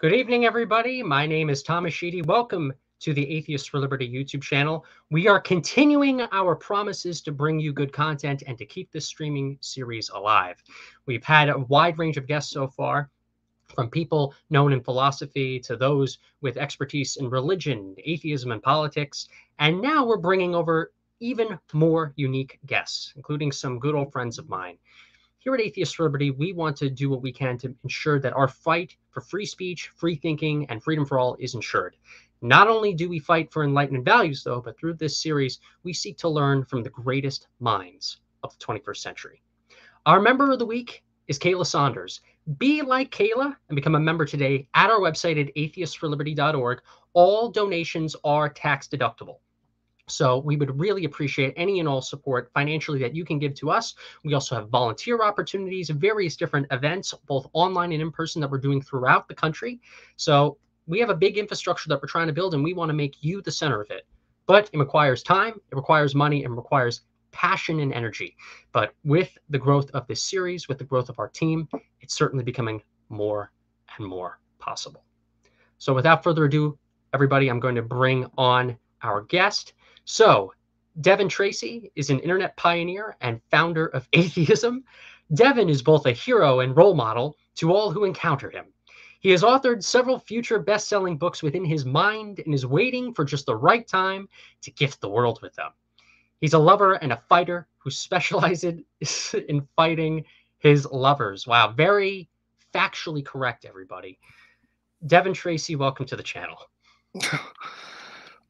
Good evening, everybody. My name is Thomas Sheedy. Welcome to the Atheists for Liberty YouTube channel. We are continuing our promises to bring you good content and to keep this streaming series alive. We've had a wide range of guests so far, from people known in philosophy to those with expertise in religion, atheism, and politics. And now we're bringing over even more unique guests, including some good old friends of mine. Here at Atheists for Liberty, we want to do what we can to ensure that our fight for free speech, free thinking, and freedom for all is ensured. Not only do we fight for Enlightenment values, though, but through this series, we seek to learn from the greatest minds of the 21st century. Our member of the week is Kayla Saunders. Be like Kayla and become a member today at our website at atheistsforliberty.org. All donations are tax deductible. So we would really appreciate any and all support financially that you can give to us. We also have volunteer opportunities, various different events, both online and in person, that we're doing throughout the country. So we have a big infrastructure that we're trying to build, and we want to make you the center of it. But it requires time, it requires money, and requires passion and energy. But with the growth of this series, with the growth of our team, it's certainly becoming more and more possible. So without further ado, everybody, I'm going to bring on our guest. So, Devon Tracey is an internet pioneer and founder of Atheism. Devon is both a hero and role model to all who encounter him. He has authored several future best-selling books within his mind and is waiting for just the right time to gift the world with them. He's a lover and a fighter who specializes in fighting his lovers. Wow, very factually correct, everybody. Devon Tracey, welcome to the channel.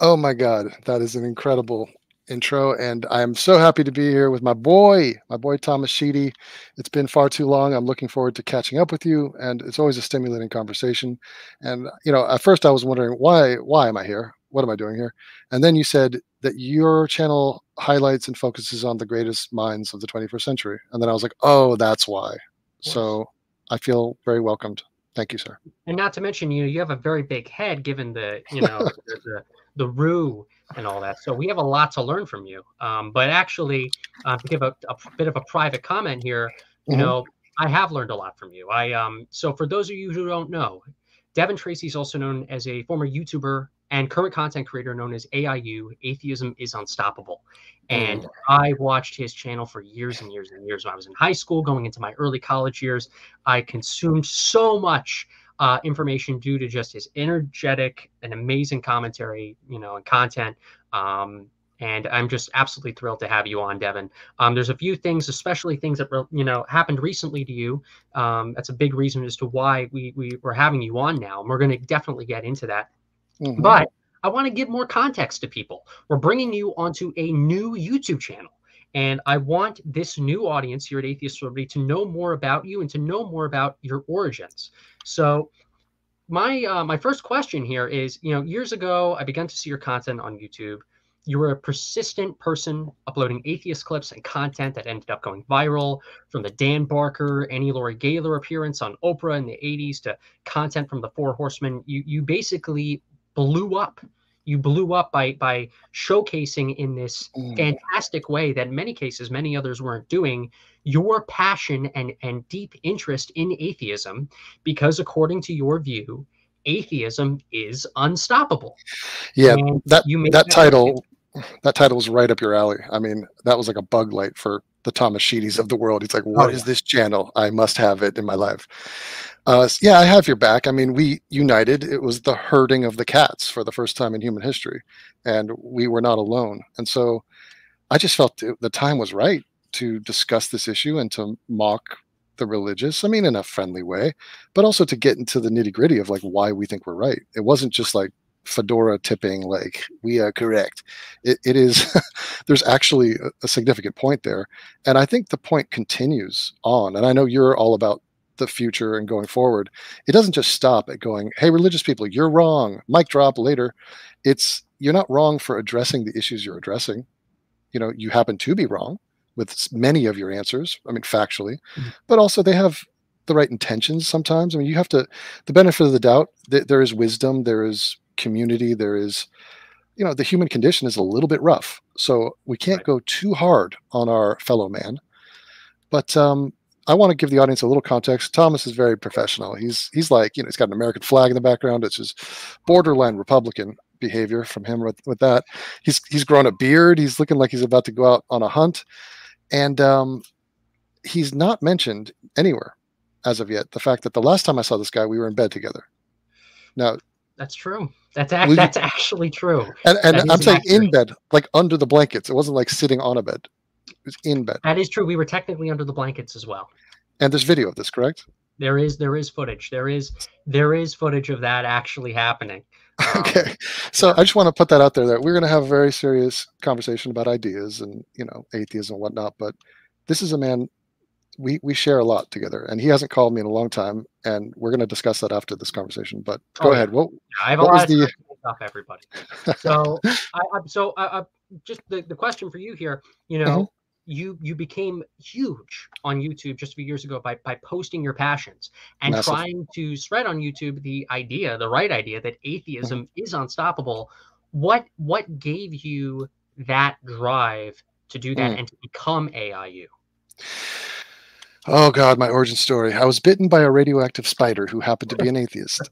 Oh my God, that is an incredible intro, and I'm so happy to be here with my boy Thomas Sheedy. It's been far too long. I'm looking forward to catching up with you, and it's always a stimulating conversation. And at first I was wondering why am I here? What am I doing here? And then you said that your channel highlights and focuses on the greatest minds of the 21st century, and then I was like, oh, that's why. So I feel very welcomed. Thank you, sir. And not to mention, you have a very big head, given the the roux and all that. So we have a lot to learn from you. But actually, to give a bit of a private comment here, I have learned a lot from you. So for those of you who don't know, Devon Tracey is also known as a former YouTuber and current content creator known as AIU, Atheism is Unstoppable. And I watched his channel for years and years and years. When I was in high school, going into my early college years, I consumed so much information due to just his energetic and amazing commentary, and content. And I'm just absolutely thrilled to have you on, Devon. There's a few things, especially things that happened recently to you. That's a big reason as to why we're having you on now, and we're going to definitely get into that. But I want to give more context to people. We're bringing you onto a new YouTube channel. And I want this new audience here at Atheists for Liberty to know more about you and to know more about your origins. So my first question here is, years ago, I began to see your content on YouTube. You were a persistent person uploading atheist clips and content that ended up going viral, from the Dan Barker, Annie Laurie Gaylor appearance on Oprah in the 80s to content from the Four Horsemen. You basically blew up. You blew up by showcasing in this fantastic way that in many cases, many others weren't doing, your passion and deep interest in atheism, because according to your view, atheism is unstoppable. Yeah, that title was right up your alley. I mean, that was like a bug light for the Thomas Sheedys of the world. It's like, what is this channel? I must have it in my life. Yeah, I have your back. I mean, we united. It was the herding of the cats for the first time in human history, and we were not alone. And so I just felt the time was right to discuss this issue and to mock the religious, I mean, in a friendly way, but also to get into the nitty gritty of like why we think we're right. It wasn't just like fedora tipping, like we are correct. It is, there's actually a significant point there. And I think the point continues on. And I know you're all about the future and going forward. It doesn't just stop at going, hey, religious people, you're wrong, mic drop later. You're not wrong for addressing the issues you're addressing. You happen to be wrong with many of your answers, I mean, factually, but also they have the right intentions sometimes. I mean, you have to, the benefit of the doubt, there is wisdom, there is community, there is, the human condition is a little bit rough. So we can't go too hard on our fellow man. But I want to give the audience a little context. Thomas is very professional. He's like, he's got an American flag in the background. It's just borderline Republican behavior from him with that. He's grown a beard. He's looking like he's about to go out on a hunt. And he's not mentioned anywhere as of yet the fact that the last time I saw this guy, we were in bed together. Now, that's true. That's actually true. And I'm saying in bed, like under the blankets. It wasn't like sitting on a bed. It was in bed. That is true. We were technically under the blankets as well. And there's video of this, correct? There is footage. There is footage of that actually happening. Okay. So I just want to put that out there that we're going to have a very serious conversation about ideas and, atheism and whatnot. But this is a man, we share a lot together, and he hasn't called me in a long time, and we're going to discuss that after this conversation. But go ahead. What, I have a lot of time to off everybody. So, just the question for you here, you became huge on YouTube just a few years ago by posting your passions and trying to spread on YouTube the right idea that atheism is unstoppable. What gave you that drive to do that and to become AIU? Oh God, my origin story. I was bitten by a radioactive spider who happened to be an atheist.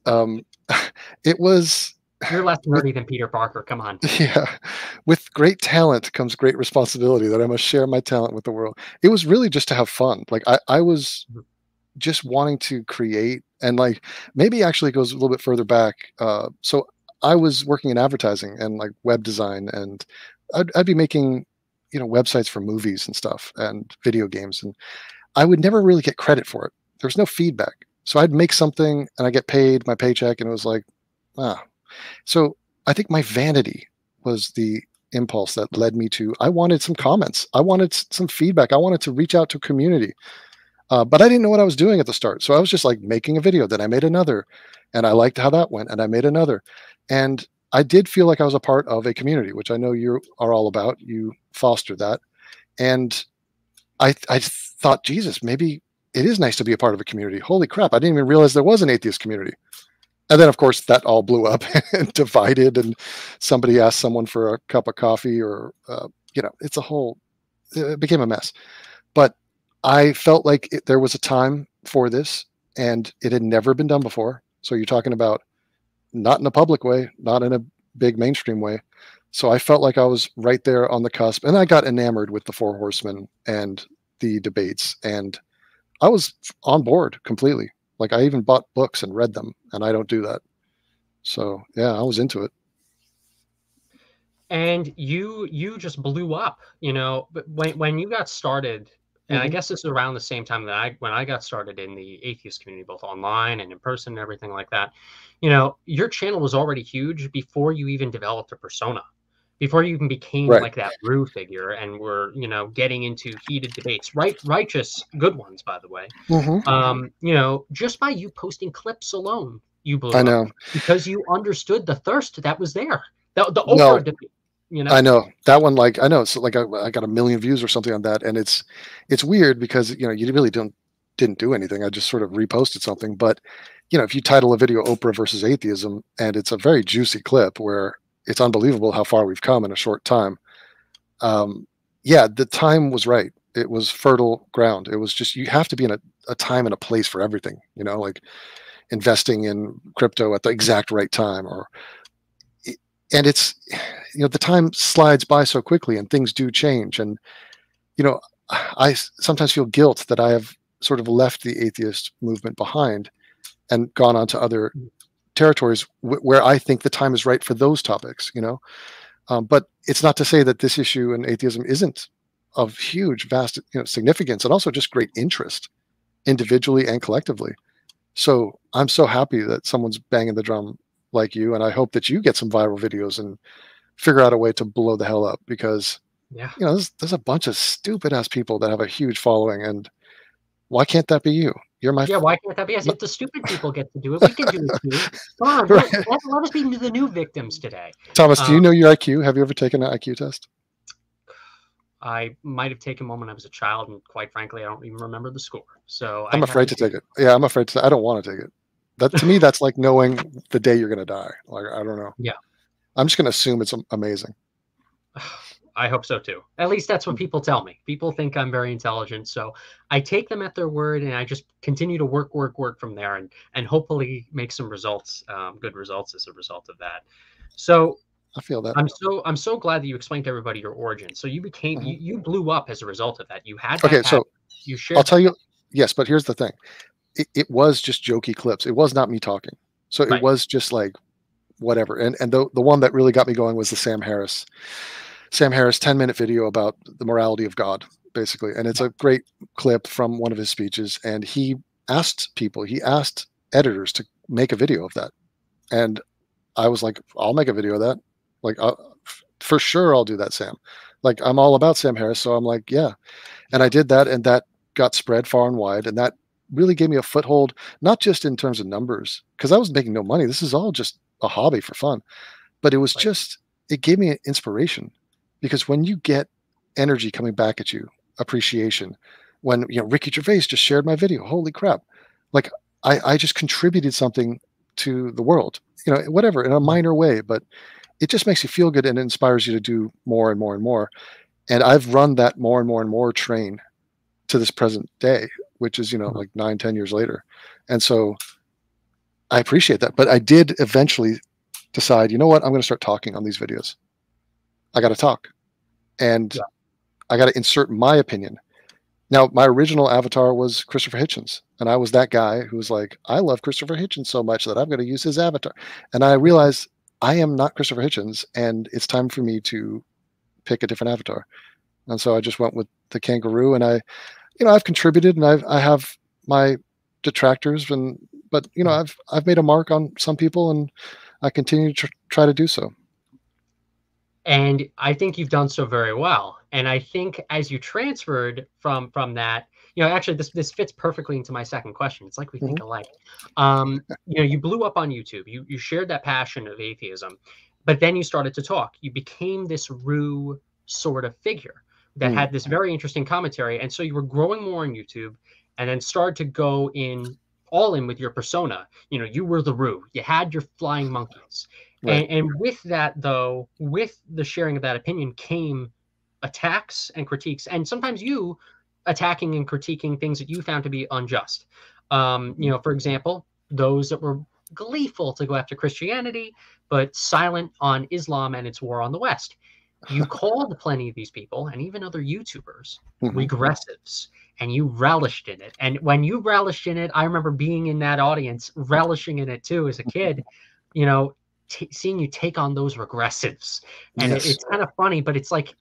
It was... You're less nerdy than Peter Parker. Come on. Yeah. With great talent comes great responsibility that I must share my talent with the world. It was really just to have fun. Like I was just wanting to create, and like maybe actually goes a little bit further back. So I was working in advertising and like web design, and I'd be making, websites for movies and stuff and video games, and I would never really get credit for it. There was no feedback. So I'd make something and I get paid my paycheck, and it was like, So I think my vanity was the impulse that led me to, I wanted some comments. I wanted some feedback. I wanted to reach out to a community. But I didn't know what I was doing at the start. So I was just like making a video. Then I made another, and I liked how that went, and I made another. And I did feel like I was a part of a community, which I know you are all about. You foster that. And I thought, Jesus, maybe it is nice to be a part of a community. Holy crap. I didn't even realize there was an atheist community. And then, of course, that all blew up and divided, and somebody asked someone for a cup of coffee, or, it became a mess. But I felt like there was a time for this, and it had never been done before. So you're talking about not in a public way, not in a big mainstream way. So I felt like I was right there on the cusp, and I got enamored with the Four Horsemen and the debates, and I was on board completely. Like I even bought books and read them, and I don't do that. So yeah, I was into it. And you just blew up, but when you got started, and I guess this is around the same time that when I got started in the atheist community, both online and in person and everything like that, your channel was already huge before you even developed a persona, before you even became like that Rue figure, and were, getting into heated debates, righteous, good ones, by the way. Just by you posting clips alone, you blew up because you understood the thirst that was there. The Oprah debate. I know that one. Like I know, so like I got 1 million views or something on that, and it's weird because you really didn't do anything. I just sort of reposted something, but if you title a video "Oprah versus Atheism," and it's a very juicy clip where it's unbelievable how far we've come in a short time. The time was right. It was fertile ground. It was just, you have to be in a time and a place for everything, like investing in crypto at the exact right time, and it's, the time slides by so quickly and things do change. And, I sometimes feel guilt that I have sort of left the atheist movement behind and gone on to other territories where I think the time is right for those topics, but it's not to say that this issue in atheism isn't of huge, vast, significance, and also just great interest individually and collectively. So I'm so happy that someone's banging the drum like you, and I hope that you get some viral videos and figure out a way to blow the hell up, because there's a bunch of stupid ass people that have a huge following, and why can't that be you? You're my why can't that be us? If the stupid people get to do it, we can do it too. Come on, let us be the new victims today. Thomas, do you know your IQ? Have you ever taken an IQ test? I might have taken one when I was a child, and quite frankly, I don't even remember the score. So I'm afraid to take it. Yeah, I'm afraid to. I don't want to take it. That to me, that's like knowing the day you're going to die. Like I don't know. Yeah, I'm just going to assume it's amazing. I hope so too. At least that's what people tell me. People think I'm very intelligent, so I take them at their word, and I just continue to work from there, and hopefully make some results, good results as a result of that. So I feel that. I'm so glad that you explained to everybody your origin. So you became you blew up as a result of that. You had that okay. So you shared. I'll tell you. Yes, but here's the thing. It was just jokey clips. It was not me talking. So it was just like whatever. And the one that really got me going was the Sam Harris 10-minute video about the morality of God, basically. And it's a great clip from one of his speeches. And he asked editors to make a video of that. And I was like, I'll make a video of that. Like, for sure, I'll do that, Sam. Like, I'm all about Sam Harris. So I'm like, yeah. And I did that, and that got spread far and wide. And that really gave me a foothold, not just in terms of numbers, because I was making no money. This is all just a hobby for fun. But it was just, it gave me an inspiration, because when you get energy coming back at you, appreciation, when, Ricky Gervais just shared my video, holy crap. Like, I just contributed something to the world, whatever, in a minor way, but it just makes you feel good and inspires you to do more and more and more. And I've run that more and more and more train to this present day, which is, like 9-10 years later. And so I appreciate that. But I did eventually decide, you know what, I'm going to start talking on these videos. I got to talk, and I got to insert my opinion. Now, my original avatar was Christopher Hitchens, and I was that guy who was like, I love Christopher Hitchens so much that I'm going to use his avatar. And I realized I am not Christopher Hitchens, and it's time for me to pick a different avatar. And so I just went with the kangaroo, and I've contributed, and I have my detractors, but I've made a mark on some people, and I continue to try to do so. And I think you've done so very well. And I think as you transferred from that, actually this fits perfectly into my second question. It's like we think alike. You blew up on YouTube. You shared that passion of atheism, but then you started to talk. You became this Rue sort of figure that had this very interesting commentary. And so you were growing more on YouTube, and then started to go all in with your persona. You were the Rue. You had your flying monkeys. Right. And with that, though, with the sharing of that opinion came attacks and critiques, and sometimes you attacking and critiquing things that you found to be unjust. For example, those that were gleeful to go after Christianity, but silent on Islam and its war on the West. You called plenty of these people, and even other YouTubers, regressives, and you relished in it. And when you relished in it, I remember being in that audience, relishing in it too as a kid, seeing you take on those regressives. And it's kind of funny, but it's like,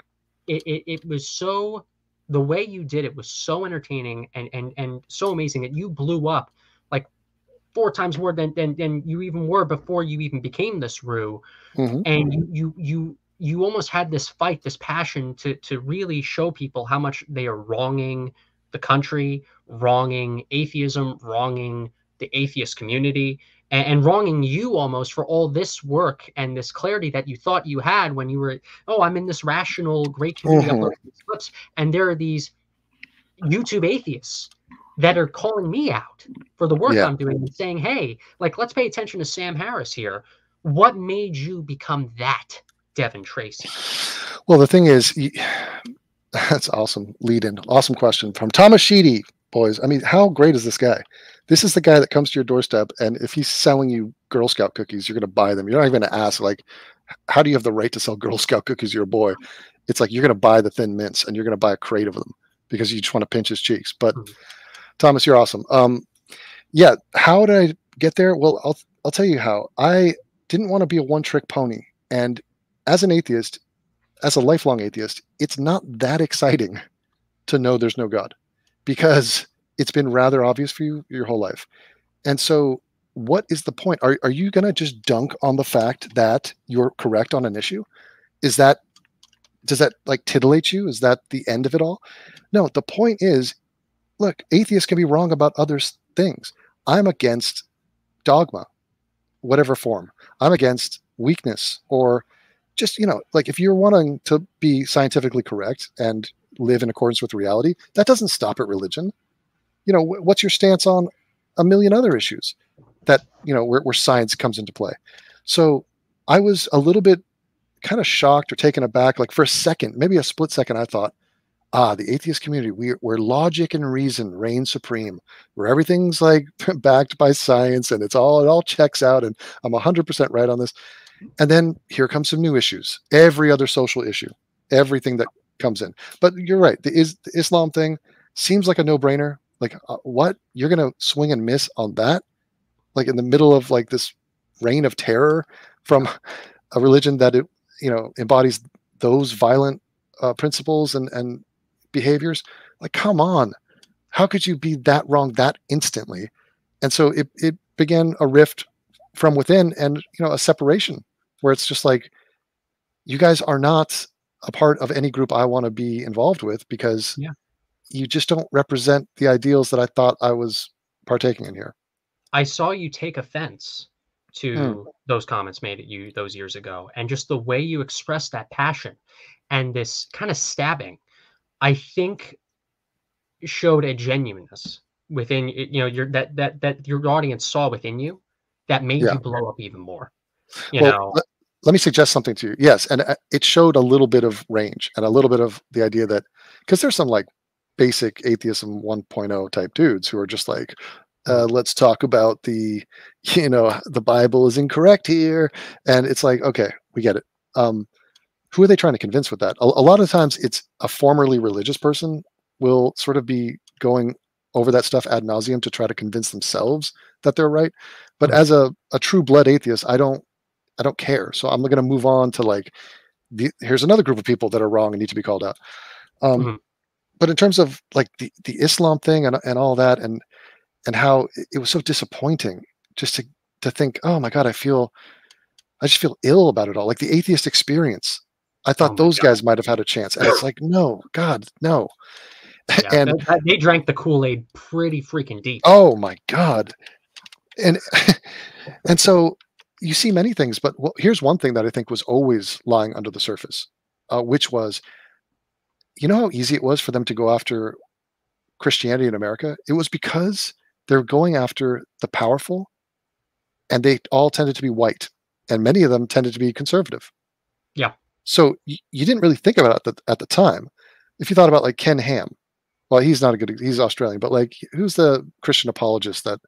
it was so, the way you did it was so entertaining and so amazing that you blew up like 4 times more than you even were before you even became this Rue. And you almost had this fight, this passion to really show people how much they are wronging the country, wronging atheism, wronging the atheist community, and wronging you almost for all this work and this clarity that you thought you had when you were, I'm in this rational, great community uploading these clips, and there are these YouTube atheists that are calling me out for the work I'm doing and saying, hey, like, let's pay attention to Sam Harris here. What made you become that Devon Tracey? Well, the thing is, that's awesome. Lead-in. Awesome question from Thomas Sheedy, boys. I mean, how great is this guy? This is the guy that comes to your doorstep, and if he's selling you Girl Scout cookies, you're going to buy them. You're not even going to ask, like, how do you have the right to sell Girl Scout cookies to your boy? It's like you're going to buy the Thin Mints, and you're going to buy a crate of them because you just want to pinch his cheeks. But Thomas, you're awesome. Yeah, how did I get there? Well, I'll tell you how. I didn't want to be a one-trick pony, and as an atheist, as a lifelong atheist, it's not that exciting to know there's no God, because it's been rather obvious for you your whole life. And so what is the point? Are you going to just dunk on the fact that you're correct on an issue? Does that like titillate you? Is that the end of it all? No, the point is, look, atheists can be wrong about other things. I'm against dogma, whatever form. I'm against weakness, or just, like, if you're wanting to be scientifically correct and live in accordance with reality, that doesn't stop at religion. What's your stance on a million other issues that, where science comes into play? So I was a little bit kind of shocked or taken aback. Like for a second, maybe a split second, I thought, the atheist community, where logic and reason reign supreme, where everything's like backed by science and it all checks out, and I'm 100% right on this. And then here comes some new issues, every other social issue, everything that comes in. But you're right, the Islam thing seems like a no-brainer. Like, what? You're going to swing and miss on that? Like in the middle of like this reign of terror from a religion that embodies those violent principles and behaviors. Like, come on, how could you be that wrong that instantly? And so it began a rift from within, and a separation where it's just like, you guys are not a part of any group I want to be involved with, because you just don't represent the ideals that I thought I was partaking in here. I saw you take offense to those comments made at you those years ago, and just the way you expressed that passion and this kind of stabbing, I think showed a genuineness within that your audience saw within you that made you blow up even more. Let me suggest something to you. Yes, and it showed a little bit of range and a little bit of the idea that, because there's some like basic atheism 1.0 type dudes who are just like, let's talk about the Bible is incorrect here, and it's like, okay, we get it. Who are they trying to convince with that? A lot of times it's a formerly religious person will sort of be going over that stuff ad nauseum to try to convince themselves that they're right. But as a true blood atheist, I don't care. So I'm going to move on to like, here's another group of people that are wrong and need to be called out. But in terms of like the Islam thing and all that, and how it was so disappointing just to think, oh my God, I just feel ill about it all. Like the atheist experience, I thought those guys might have had a chance. And it's like, no, God, no. Yeah, and they drank the Kool-Aid pretty freaking deep. Oh my God. And so you see many things, but here's one thing that I think was always lying under the surface, which was, how easy it was for them to go after Christianity in America? It was because they're going after the powerful, and they all tended to be white, and many of them tended to be conservative. Yeah. So you didn't really think about it at the time. If you thought about like Ken Ham, well, he's he's Australian, but like, who's the Christian apologist that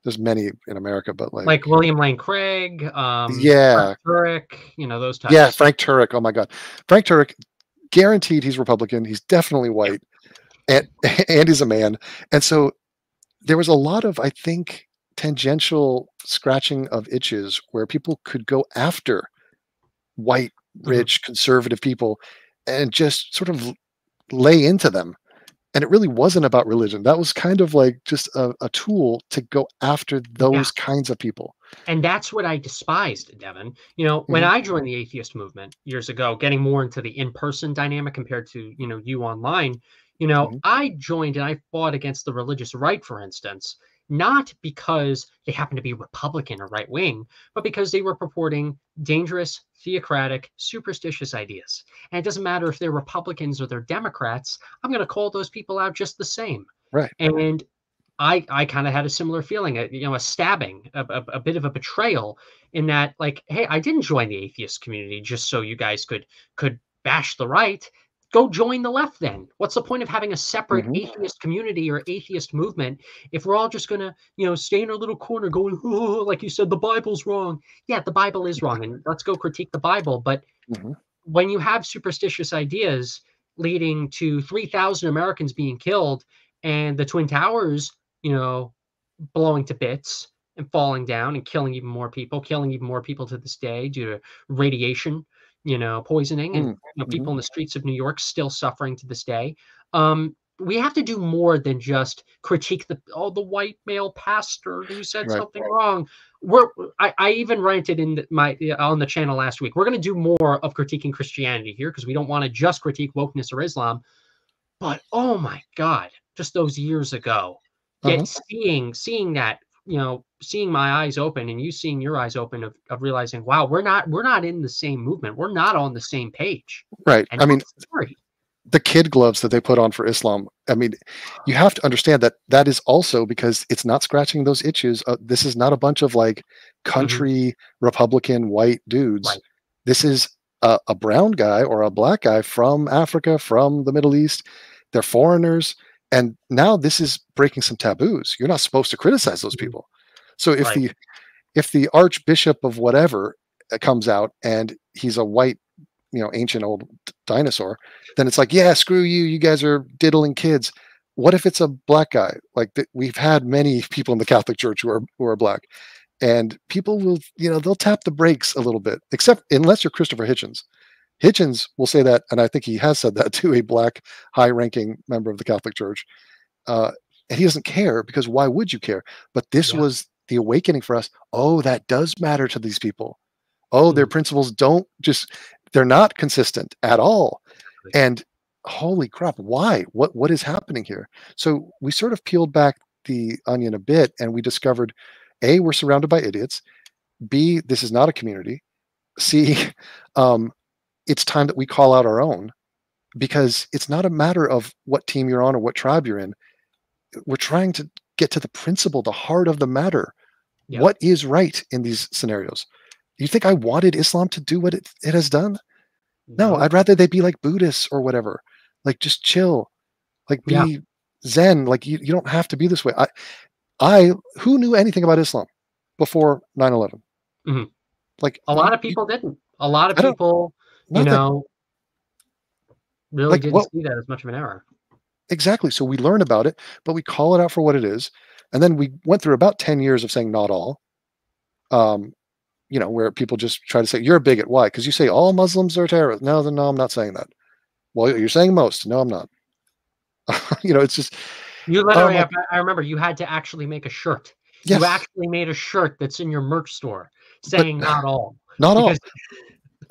there's many in America, but like William Lane Craig, Frank Turek, those types. Yeah, Frank Turek. Oh my God, Frank Turek, guaranteed he's Republican. He's definitely white, and he's a man. And so there was a lot of, I think, tangential scratching of itches where people could go after white, rich, conservative people and just sort of lay into them. And it really wasn't about religion. That was kind of like just a tool to go after those kinds of people. And that's what I despised, Devon. When I joined the atheist movement years ago, getting more into the in-person dynamic compared to, you online, I joined and I fought against the religious right, for instance, not because they happened to be Republican or right wing, but because they were purporting dangerous, theocratic, superstitious ideas. And it doesn't matter if they're Republicans or they're Democrats, I'm going to call those people out just the same. Right. And I kind of had a similar feeling, a stabbing, a bit of a betrayal, in that, like, hey, I didn't join the atheist community just so you guys could bash the right. Go join the left then. What's the point of having a separate atheist community or atheist movement if we're all just going to, stay in our little corner going, oh, like you said, the Bible's wrong. Yeah, the Bible is wrong, and let's go critique the Bible. But when you have superstitious ideas leading to 3,000 Americans being killed and the Twin Towers, blowing to bits and falling down and killing even more people to this day due to radiation, poisoning, and people in the streets of New York still suffering to this day. We have to do more than just critique the white male pastor who said something wrong. I even ranted on the channel last week. We're going to do more of critiquing Christianity here, because we don't want to just critique wokeness or Islam. But oh my God, just those years ago, seeing that, seeing my eyes open and you seeing your eyes open of realizing, wow, we're not in the same movement. We're not on the same page. Right. And I mean, the kid gloves that they put on for Islam, I mean, you have to understand that is also because it's not scratching those itches. This is not a bunch of like country Republican white dudes. Right. This is a brown guy or a black guy from Africa, from the Middle East. They're foreigners. And now this is breaking some taboos. You're not supposed to criticize those people. So if the archbishop of whatever comes out and he's a white, ancient old dinosaur, then it's like, yeah, screw you. You guys are diddling kids. What if it's a black guy? Like we've had many people in the Catholic Church who are black, and people will, they'll tap the brakes a little bit, except unless you're Christopher Hitchens. Hitchens will say that, and I think he has said that to a black high-ranking member of the Catholic Church. And he doesn't care, because why would you care? But this was the awakening for us. Oh, that does matter to these people. Oh, their principles they're not consistent at all. And holy crap, why? What is happening here? So we sort of peeled back the onion a bit, and we discovered, A, we're surrounded by idiots. B, this is not a community. C, it's time that we call out our own, because it's not a matter of what team you're on or what tribe you're in. We're trying to get to the principle, the heart of the matter. Yep. What is right in these scenarios? You think I wanted Islam to do what it has done? No, I'd rather they be like Buddhists or whatever. Like, just chill. Like, be Zen. Like, you don't have to be this way. Who knew anything about Islam before 9/11? Mm-hmm. Like, a lot of people didn't. A lot of people, really didn't see that as much of an error. Exactly. So we learn about it, but we call it out for what it is. And then we went through about 10 years of saying not all, where people just try to say, you're a bigot. Why? Because you say all Muslims are terrorists. No, I'm not saying that. Well, you're saying most. No, I'm not. It's just. You literally, I remember you had to actually make a shirt. Yes. You actually made a shirt that's in your merch store saying not all. Not all.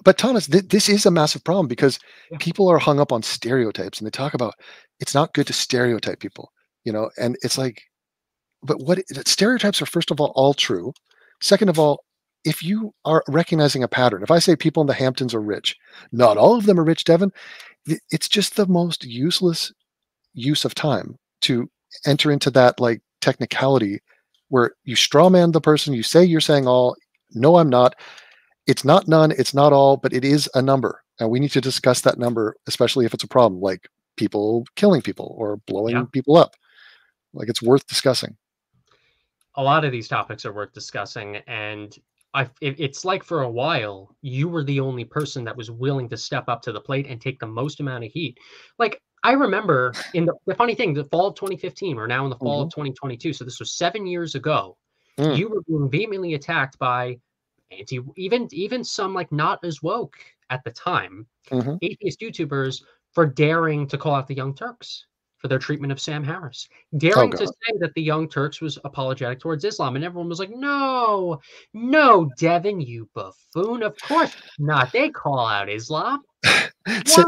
But Thomas, this is a massive problem, because people are hung up on stereotypes, and they talk about it's not good to stereotype people, and it's like, but stereotypes are, first of all true. Second of all, if you are recognizing a pattern, if I say people in the Hamptons are rich, not all of them are rich, Devon, it's just the most useless use of time to enter into that like technicality where you straw man the person, you say you're saying all. No, I'm not. It's not none, it's not all, but it is a number. And we need to discuss that number, especially if it's a problem, like people killing people or blowing people up. Like, it's worth discussing. A lot of these topics are worth discussing. And it's like, for a while, you were the only person that was willing to step up to the plate and take the most amount of heat. Like, I remember in the funny thing, the fall of 2015, we're now in the fall of 2022. So this was 7 years ago. You were being vehemently attacked by even some like not as woke at the time atheist YouTubers for daring to call out the Young Turks for their treatment of Sam Harris, daring to say that the Young Turks was apologetic towards Islam, and everyone was like, no, Devon, you buffoon, of course not, they call out Islam.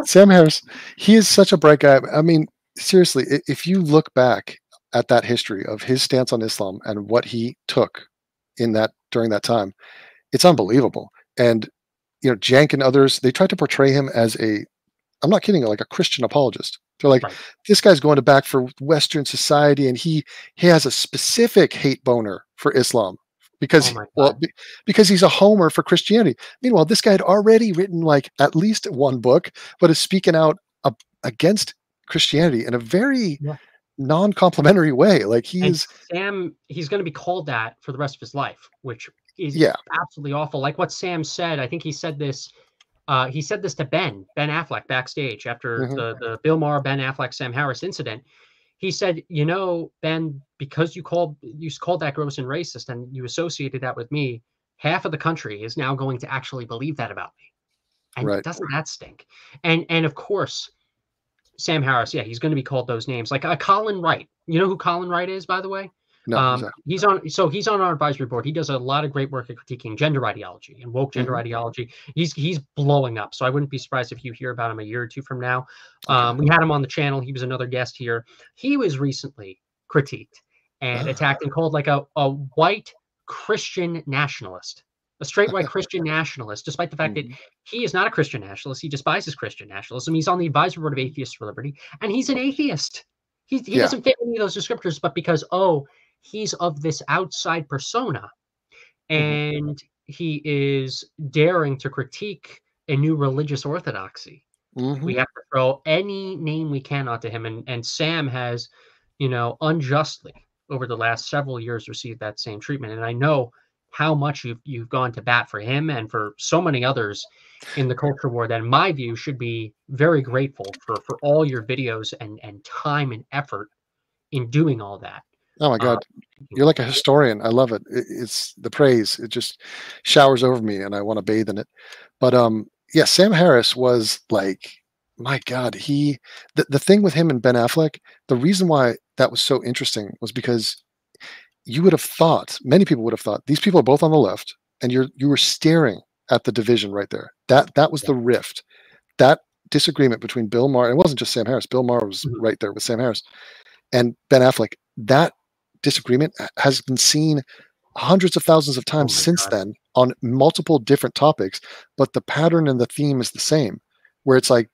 Sam Harris, he is such a bright guy. I mean, seriously, if you look back at that history of his stance on Islam and what he took during that time, it's unbelievable. And, Jank and others, they tried to portray him as I'm not kidding, like a Christian apologist. They're like, this guy's going to back for Western society, and he has a specific hate boner for Islam because, because he's a homer for Christianity. Meanwhile, this guy had already written like at least one book, but is speaking out against Christianity in a very non-complimentary way. Like, he's going to be called that for the rest of his life, which is absolutely awful. Like what Sam said, I think he said this to Ben Affleck backstage after the Bill Maher, Ben Affleck, Sam Harris incident. He said, Ben, because you called that gross and racist and you associated that with me, half of the country is now going to actually believe that about me. And doesn't that stink? And of course, Sam Harris, he's going to be called those names. Like Colin Wright. You know who Colin Wright is, by the way? No, exactly. He's on our advisory board. He does a lot of great work at critiquing gender ideology and woke gender ideology. He's blowing up. So I wouldn't be surprised if you hear about him a year or two from now. We had him on the channel. He was another guest here. He was recently critiqued and attacked and called like a white Christian nationalist, a straight white Christian nationalist, despite the fact that he is not a Christian nationalist. He despises Christian nationalism. He's on the advisory board of Atheists for Liberty, and he's an atheist. He doesn't fit any of those descriptors, but because, he's of this outside persona, and he is daring to critique a new religious orthodoxy. Mm-hmm. We have to throw any name we can onto him, and Sam has, unjustly over the last several years received that same treatment. And I know how much you've gone to bat for him and for so many others in the culture war that, in my view, should be very grateful for all your videos and time and effort in doing all that. Oh my God. You're like a historian. I love it. It's the praise. It just showers over me and I want to bathe in it. But yeah, Sam Harris was like, my God, the thing with him and Ben Affleck, the reason why that was so interesting was because you would have thought, many people would have thought, these people are both on the left, and you were staring at the division right there. That was the rift. That disagreement between Bill Maher, it wasn't just Sam Harris. Bill Maher was right there with Sam Harris and Ben Affleck. That disagreement has been seen hundreds of thousands of times since then on multiple different topics, but the pattern and the theme is the same, where it's like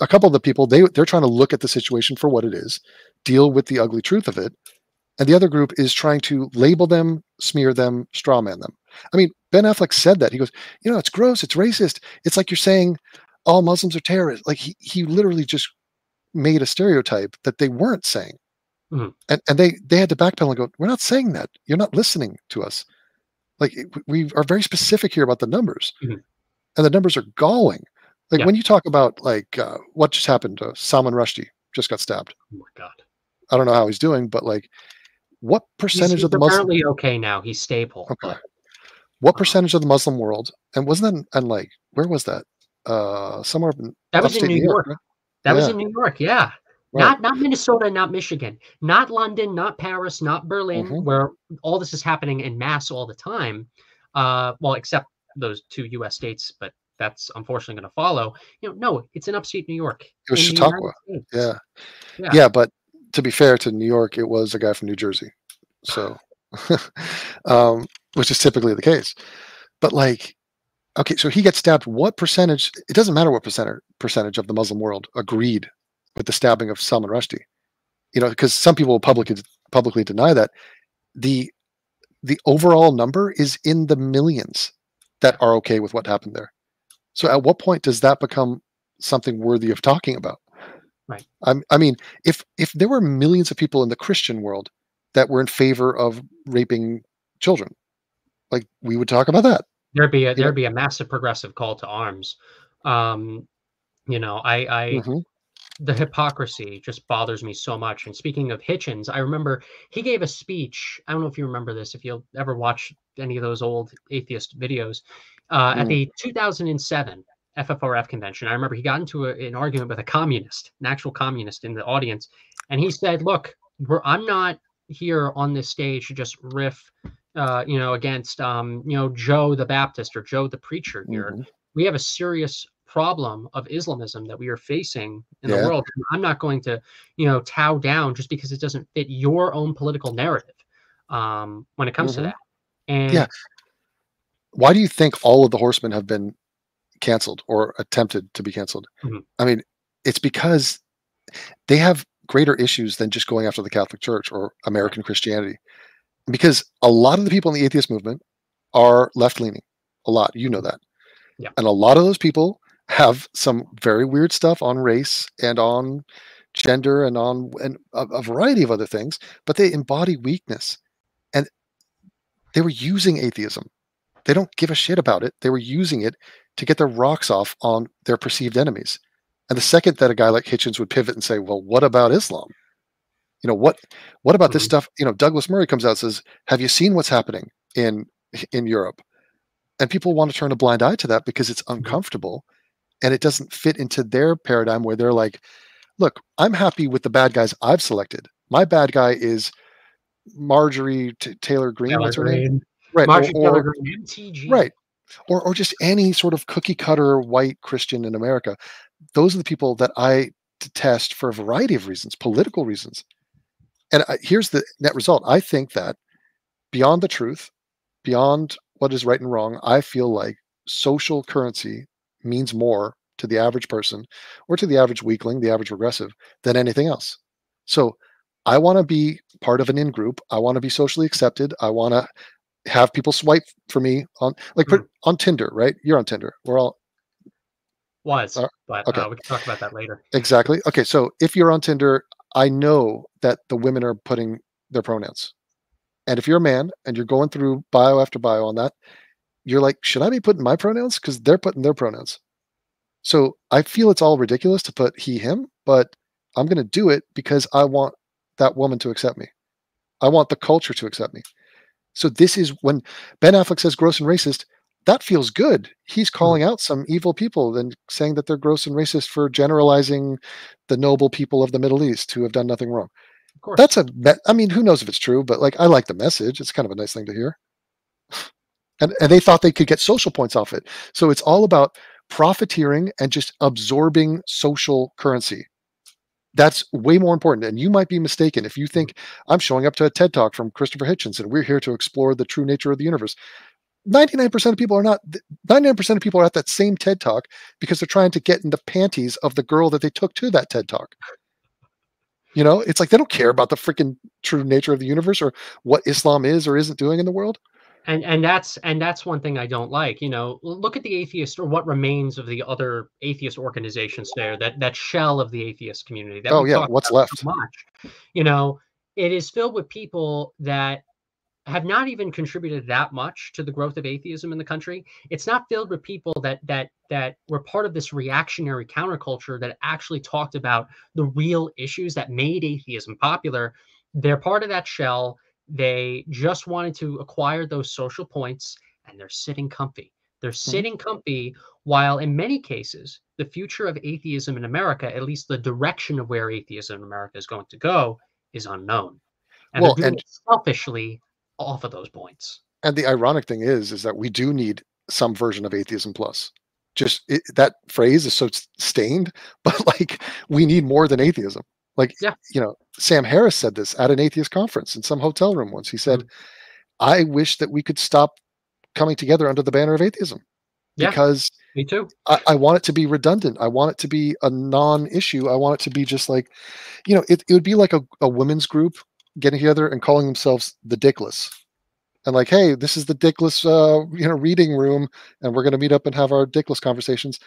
a couple of the people, they're trying to look at the situation for what it is, deal with the ugly truth of it, and the other group is trying to label them, smear them, strawman them. I mean, Ben Affleck said that. He goes, it's gross, it's racist. It's like you're saying all Muslims are terrorists. Like he literally just made a stereotype that they weren't saying. Mm-hmm. And they had to backpedal and go, we're not saying that. You're not listening to us. Like we are very specific here about the numbers. Mm-hmm. And the numbers are galling. Like when you talk about like what just happened, Salman Rushdie just got stabbed. Oh my God. I don't know how he's doing, but like what percentage he's of the Muslim? Apparently okay now. He's stable. Okay. What percentage of the Muslim world? And wasn't that? And like, where was that? Somewhere. That was in New York. Right? That was in New York. Yeah. Right. Not Minnesota, not Michigan, not London, not Paris, not Berlin, where all this is happening en masse all the time. Well, except those 2 U.S. states, but that's unfortunately going to follow. No, it's in upstate New York. It was Chautauqua. Yeah. But to be fair to New York, it was a guy from New Jersey, so which is typically the case. But like, okay, so he gets stabbed. What percentage? It doesn't matter what percentage of the Muslim world agreed with the stabbing of Salman Rushdie, because some people will publicly deny that. The overall number is in the millions that are okay with what happened there. So at what point does that become something worthy of talking about? Right. I mean, if there were millions of people in the Christian world that were in favor of raping children, like we would talk about that. There'd be a massive progressive call to arms. The hypocrisy just bothers me so much. And speaking of Hitchens, I remember he gave a speech. I don't know if you remember this, if you'll ever watch any of those old atheist videos, at the 2007 FFRF convention. I remember he got into an argument with an actual communist in the audience. And he said, look, I'm not here on this stage to just riff, against, Joe the Baptist or Joe the preacher here. We have a serious problem of Islamism that we are facing in the world. I'm not going to, tow down just because it doesn't fit your own political narrative when it comes to that. And why do you think all of the horsemen have been canceled or attempted to be canceled? I mean, it's because they have greater issues than just going after the Catholic Church or American Christianity. Because a lot of the people in the atheist movement are left-leaning. A lot, that. Yeah. And a lot of those people have some very weird stuff on race and on gender and on a variety of other things, but they embody weakness. And they were using atheism. They don't give a shit about it. They were using it to get their rocks off on their perceived enemies. And the second that a guy like Hitchens would pivot and say, well, what about Islam? What about this stuff? Douglas Murray comes out and says, have you seen what's happening in Europe? And people want to turn a blind eye to that because it's uncomfortable and it doesn't fit into their paradigm where they're like, look, I'm happy with the bad guys I've selected. My bad guy is Marjorie Taylor Greene. What's her name? Right. Marjorie Taylor Greene, MTG. Right. Or just any sort of cookie cutter white Christian in America. Those are the people that I detest for a variety of reasons, political reasons. And here's the net result. I think that beyond the truth, beyond what is right and wrong, I feel like social currency means more to the average person or to the average weakling, the average regressive, than anything else. So I want to be part of an in-group. I want to be socially accepted. I want to have people swipe for me on, like, on Tinder, right? You're on Tinder. We're all, was, but okay. we can talk about that later. Exactly. Okay, so if you're on Tinder, I know that the women are putting their pronouns. And if you're a man and you're going through bio after bio on that, you're like, should I be putting my pronouns? Because they're putting their pronouns. So I feel it's all ridiculous to put he, him, but I'm going to do it because I want that woman to accept me. I want the culture to accept me. So this is when Ben Affleck says gross and racist, that feels good. He's calling out some evil people and saying that they're gross and racist for generalizing the noble people of the Middle East who have done nothing wrong. Of course. That's I mean, who knows if it's true, but like, I like the message. It's kind of a nice thing to hear. And they thought they could get social points off it. So it's all about profiteering and just absorbing social currency. That's way more important. And you might be mistaken if you think I'm showing up to a TED Talk from Christopher Hitchens and we're here to explore the true nature of the universe. 99% of people are not. 99% of people are at that same TED Talk because they're trying to get in the panties of the girl that they took to that TED Talk. You know, it's like they don't care about the freaking true nature of the universe or what Islam is or isn't doing in the world. And that's one thing I don't like. You know, look at the atheist, or what remains of the other atheist organizations there, that shell of the atheist community that we talk what's about left? so much. You know, it is filled with people that have not even contributed that much to the growth of atheism in the country. It's not filled with people that were part of this reactionary counterculture that actually talked about the real issues that made atheism popular. They're part of that shell. They just wanted to acquire those social points, and they're sitting comfy. They're sitting comfy while, in many cases, the future of atheism in America, at least the direction of where atheism in America is going to go, is unknown. And they're doing it selfishly off of those points. And the ironic thing is that we do need some version of atheism plus. Just that phrase is so stained, but like we need more than atheism. Like, you know, Sam Harris said this at an atheist conference in some hotel room once. He said, I wish that we could stop coming together under the banner of atheism because me too. I want it to be redundant. I want it to be a non-issue. I want it to be just like, you know, it would be like a women's group getting together and calling themselves the Dickless. And like, hey, this is the Dickless, you know, reading room, and we're going to meet up and have our Dickless conversations.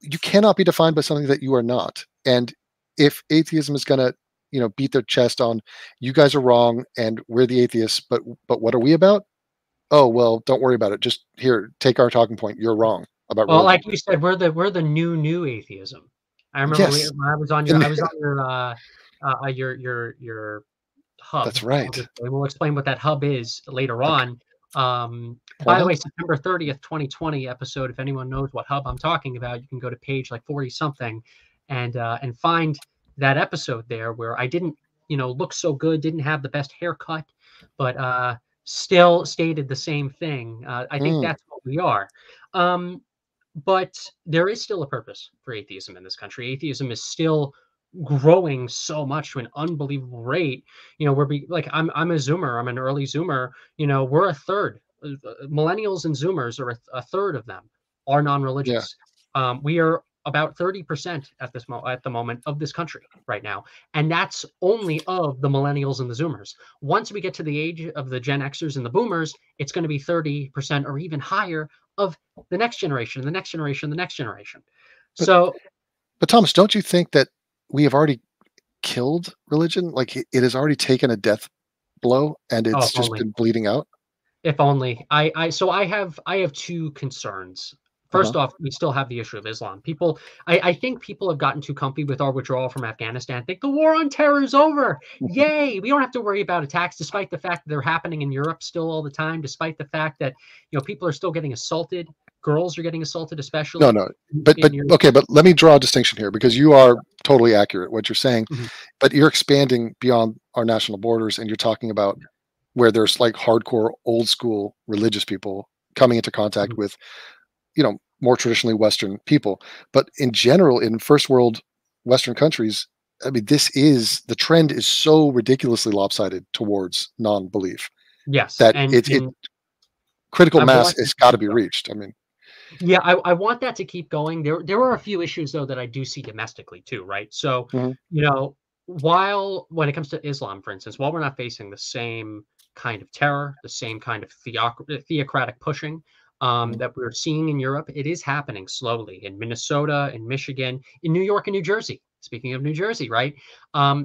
You cannot be defined by something that you are not. And if atheism is going to, you know, beat their chest on, you guys are wrong and we're the atheists, but what are we about? Oh, well, don't worry about it. Just here, take our talking point. You're wrong about religion. Like you said, we're the new atheism. I remember when I was on your hub. That's right. We'll explain what that hub is later on. By the way, September 30th, 2020 episode. If anyone knows what hub I'm talking about, you can go to page like 40 something and find that episode there where I didn't, you know, look so good, didn't have the best haircut, but still stated the same thing. I think that's what we are. But there is still a purpose for atheism in this country. Atheism is still growing so much to an unbelievable rate. You know, I'm a Zoomer. I'm an early Zoomer. You know, we're a third. Millennials and Zoomers are a third of them are non-religious. We are about 30% at the moment of this country right now, and that's only of the millennials and the Zoomers. Once we get to the age of the Gen Xers and the Boomers, it's going to be 30% or even higher of the next generation, the next generation, the next generation. But Thomas, don't you think that we have already killed religion? Like it has already taken a death blow and it's just been bleeding out? If only. I have two concerns. First off, we still have the issue of Islam. I think people have gotten too comfy with our withdrawal from Afghanistan. Think the war on terror is over. Yay! We don't have to worry about attacks, despite the fact that they're happening in Europe still all the time. Despite the fact that, you know, people are still getting assaulted. Girls are getting assaulted, especially. No. But okay. But let me draw a distinction here because you are totally accurate what you're saying, but you're expanding beyond our national borders and you're talking about where there's like hardcore old school religious people coming into contact with, you know, more traditionally Western people. But in general, in first world Western countries, I mean, the trend is so ridiculously lopsided towards non-belief. Yes. That critical mass has got to be reached. I mean, yeah, I want that to keep going. There are a few issues though that I do see domestically too, right? So, you know, when it comes to Islam, for instance, while we're not facing the same kind of terror, the same kind of theocratic pushing, that we're seeing in Europe. It is happening slowly in Minnesota, in Michigan, in New York and New Jersey. Speaking of New Jersey, right?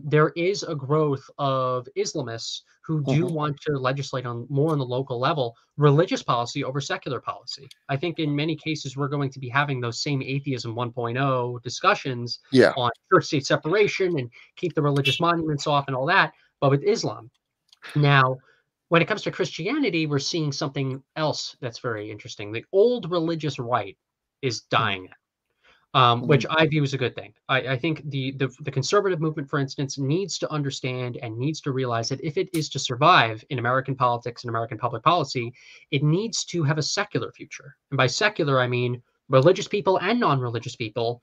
There is a growth of Islamists who do want to legislate on more on the local level, religious policy over secular policy. I think in many cases, we're going to be having those same atheism 1.0 discussions on church-state separation and keep the religious monuments off and all that, but with Islam. Now, when it comes to Christianity, we're seeing something else that's very interesting. The old religious right is dying which I view as a good thing. I think the conservative movement, for instance, needs to understand and needs to realize that if it is to survive in American politics and American public policy, it needs to have a secular future. And by secular, I mean religious people and non-religious people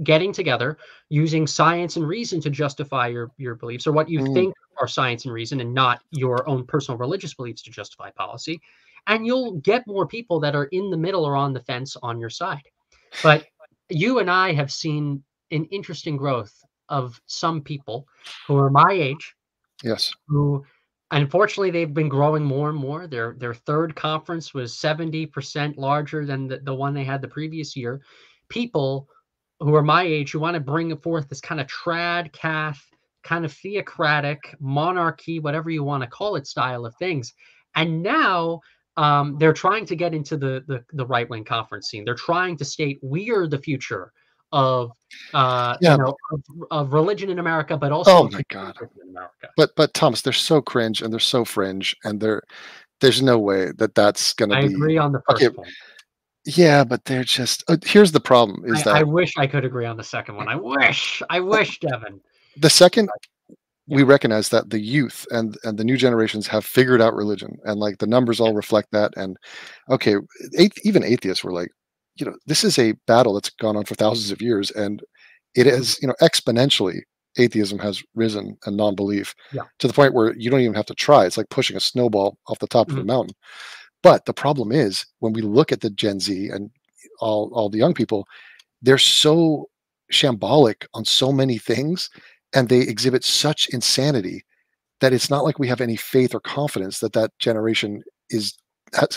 getting together, using science and reason to justify your beliefs, or what you think are science and reason, and not your own personal religious beliefs to justify policy. And you'll get more people that are in the middle or on the fence on your side. But you and I have seen an interesting growth of some people who are my age. Yes. Who, unfortunately, they've been growing more and more. Their third conference was 70% larger than the one they had the previous year. People who are my age who want to bring forth this kind of trad cath, kind of theocratic monarchy, whatever you want to call it, style of things. And now they're trying to get into the right-wing conference scene. They're trying to state we are the future of of religion in America, but also oh my God, in America. But Thomas, they're so cringe and they're so fringe, and there's no way that's going to be. I agree on the first point. Yeah, but they're just. Here's the problem: I wish I could agree on the second one. I wish, Devon. The second. We recognize that the youth and the new generations have figured out religion, and like the numbers all reflect that. And okay, even atheists were like, this is a battle that's gone on for thousands of years, and it has, exponentially, atheism has risen and non-belief to the point where you don't even have to try. It's like pushing a snowball off the top of a mountain. But the problem is when we look at the Gen Z and all the young people, they're so shambolic on so many things. And they exhibit such insanity that it's not like we have any faith or confidence that generation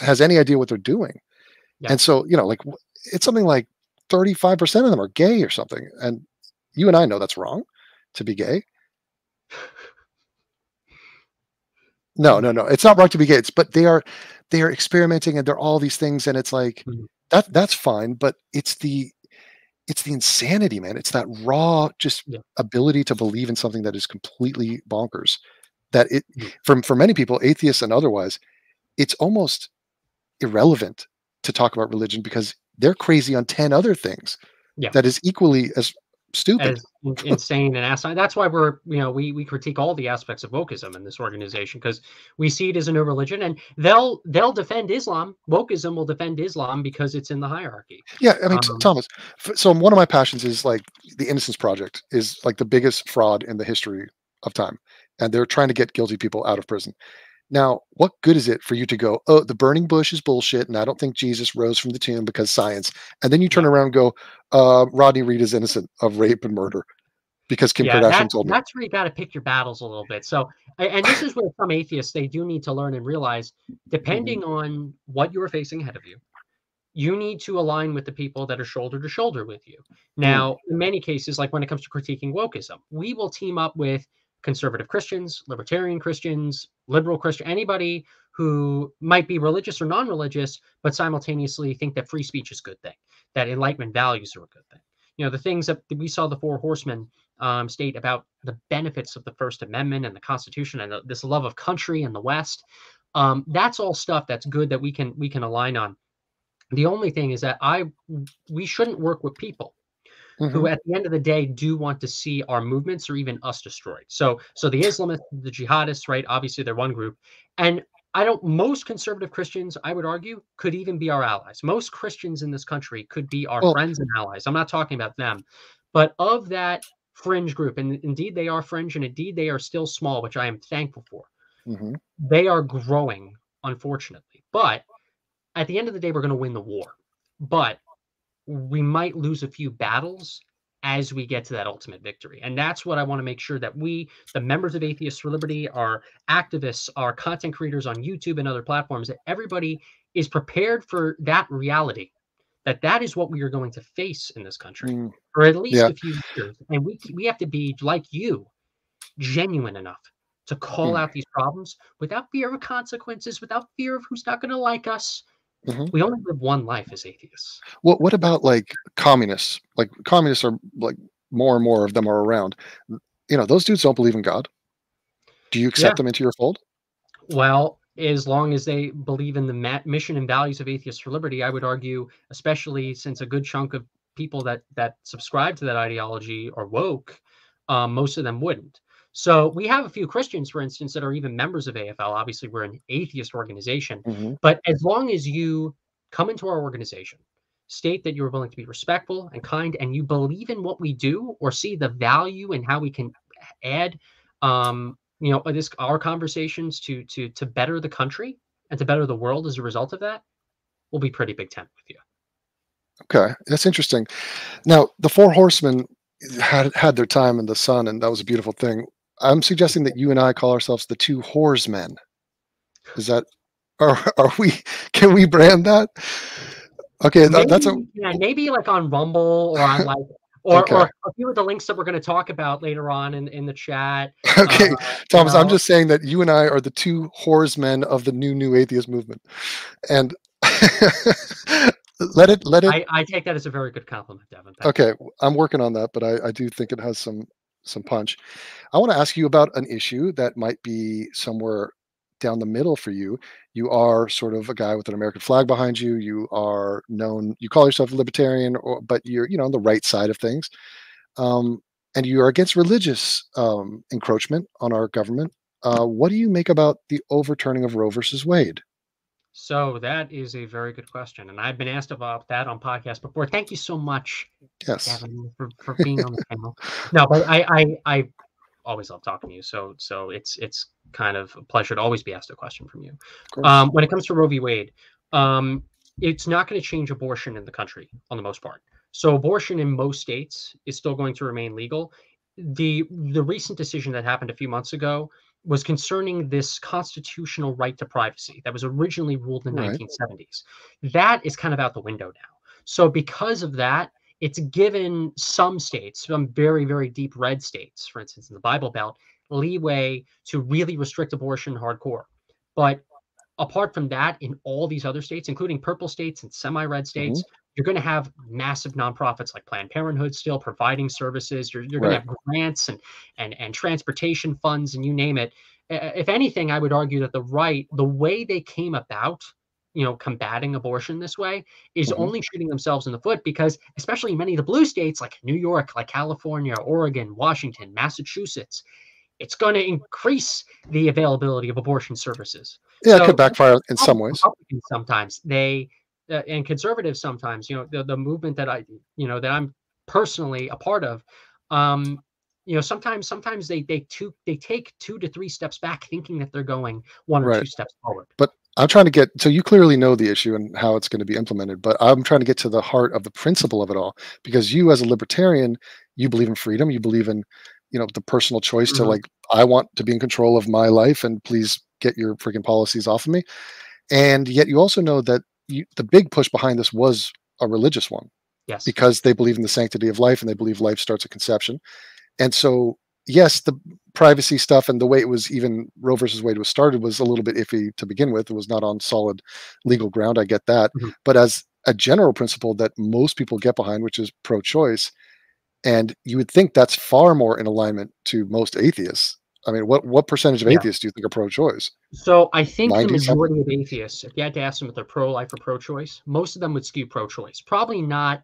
has any idea what they're doing. Yeah. And so, like it's something like 35% of them are gay or something. And you and I know that's wrong to be gay. No. It's not wrong to be gay. But they are experimenting, and they're all these things. And it's like, that's fine. But it's the insanity, man. It's that raw ability to believe in something that is completely bonkers. That for many people, atheists and otherwise, it's almost irrelevant to talk about religion because they're crazy on 10 other things. Yeah. That is equally as stupid, as insane and asinine. That's why we critique all the aspects of wokeism in this organization, because we see it as a new religion, and they'll defend Islam. Wokeism will defend Islam because it's in the hierarchy. Yeah, I mean, Thomas. So one of my passions is like the Innocence Project is like the biggest fraud in the history of time, and they're trying to get guilty people out of prison. Now, what good is it for you to go, oh, the burning bush is bullshit, and I don't think Jesus rose from the tomb because science, and then you turn around and go, Rodney Reed is innocent of rape and murder because Kim Kardashian told me. That's where you got to pick your battles a little bit. So, and this is where some atheists, they do need to learn and realize, depending on what you are facing ahead of you, you need to align with the people that are shoulder to shoulder with you. Now, in many cases, like when it comes to critiquing wokeism, we will team up with conservative Christians, libertarian Christians, liberal Christian, anybody who might be religious or non-religious, but simultaneously think that free speech is a good thing, that Enlightenment values are a good thing. The things that we saw the Four Horsemen state about the benefits of the First Amendment and the Constitution and this love of country in the West. That's all stuff that's good that we can align on. The only thing is that we shouldn't work with people who at the end of the day do want to see our movements or even us destroyed. So the Islamists, the jihadists, right? Obviously they're one group. And most conservative Christians, I would argue, could even be our allies. Most Christians in this country could be our friends and allies. I'm not talking about them. But of that fringe group, and indeed they are fringe, and indeed they are still small, which I am thankful for. They are growing, unfortunately. But at the end of the day, we're going to win the war. But we might lose a few battles as we get to that ultimate victory. And that's what I want to make sure that we, the members of Atheists for Liberty, our activists, our content creators on YouTube and other platforms, that everybody is prepared for that reality, that is what we are going to face in this country for at least a few years. And we have to be, like you, genuine enough to call out these problems without fear of consequences, without fear of who's not going to like us. We only live one life as atheists. What about like communists? Like communists are like more and more of them are around. You know, those dudes don't believe in God. Do you accept them into your fold? Well, as long as they believe in the mission and values of Atheists for Liberty, I would argue, especially since a good chunk of people that subscribe to that ideology are woke, most of them wouldn't. So we have a few Christians, for instance, that are even members of AFL. Obviously, we're an atheist organization. But as long as you come into our organization, state that you're willing to be respectful and kind, and you believe in what we do or see the value in how we can add our conversations to better the country and to better the world as a result of that, we'll be pretty big tent with you. Okay, that's interesting. Now, the four horsemen had their time in the sun, and that was a beautiful thing. I'm suggesting that you and I call ourselves the two whores men. Is that are we? Can we brand that? Okay, maybe like on Rumble or on like or a few of the links that we're going to talk about later on in the chat. Okay, Thomas, I'm just saying that you and I are the two whores men of the new atheist movement, and let it. I take that as a very good compliment, Devon. Okay, I'm working on that, but I do think it has some punch. I want to ask you about an issue that might be somewhere down the middle for you. You are sort of a guy with an American flag behind you. You are known. You call yourself a libertarian, but you're on the right side of things, and you are against religious encroachment on our government. What do you make about the overturning of Roe versus Wade? So that is a very good question, and I've been asked about that on podcasts before. Thank you so much, Devon, for being on the panel. No, but I always love talking to you. So it's kind of a pleasure to always be asked a question from you. When it comes to Roe v. Wade, it's not going to change abortion in the country on the most part. So abortion in most states is still going to remain legal. The recent decision that happened a few months ago was concerning this constitutional right to privacy that was originally ruled in the 1970s. That is kind of out the window now. So because of that, it's given some states, some very, very deep red states, for instance, in the Bible Belt, leeway to really restrict abortion hardcore. But apart from that, in all these other states, including purple states and semi-red states, you're going to have massive nonprofits like Planned Parenthood still providing services. You're going to have grants and transportation funds and you name it. If anything, I would argue that the way they came about, combating abortion this way is only shooting themselves in the foot, because especially many of the blue states like New York, like California, Oregon, Washington, Massachusetts, it's going to increase the availability of abortion services. Yeah, so it could backfire in some ways. Sometimes and conservatives sometimes, the movement that that I'm personally a part of, sometimes they take 2 to 3 steps back, thinking that they're going 1 or 2 steps forward. But I'm trying to get, so you clearly know the issue and how it's going to be implemented, but I'm trying to get to the heart of the principle of it all, because you as a libertarian, you believe in freedom, you believe in, the personal choice to like, I want to be in control of my life and please get your freaking policies off of me. And yet you also know that the big push behind this was a religious one. Yes. Because they believe in the sanctity of life and they believe life starts at conception. And so, yes, the privacy stuff and the way it was, even Roe versus Wade was started, was a little bit iffy to begin with. It was not on solid legal ground. I get that. But as a general principle that most people get behind, which is pro-choice, and you would think that's far more in alignment to most atheists. I mean, what percentage of atheists do you think are pro-choice? So I think the majority of atheists, if you had to ask them if they're pro-life or pro-choice, most of them would skew pro-choice. Probably not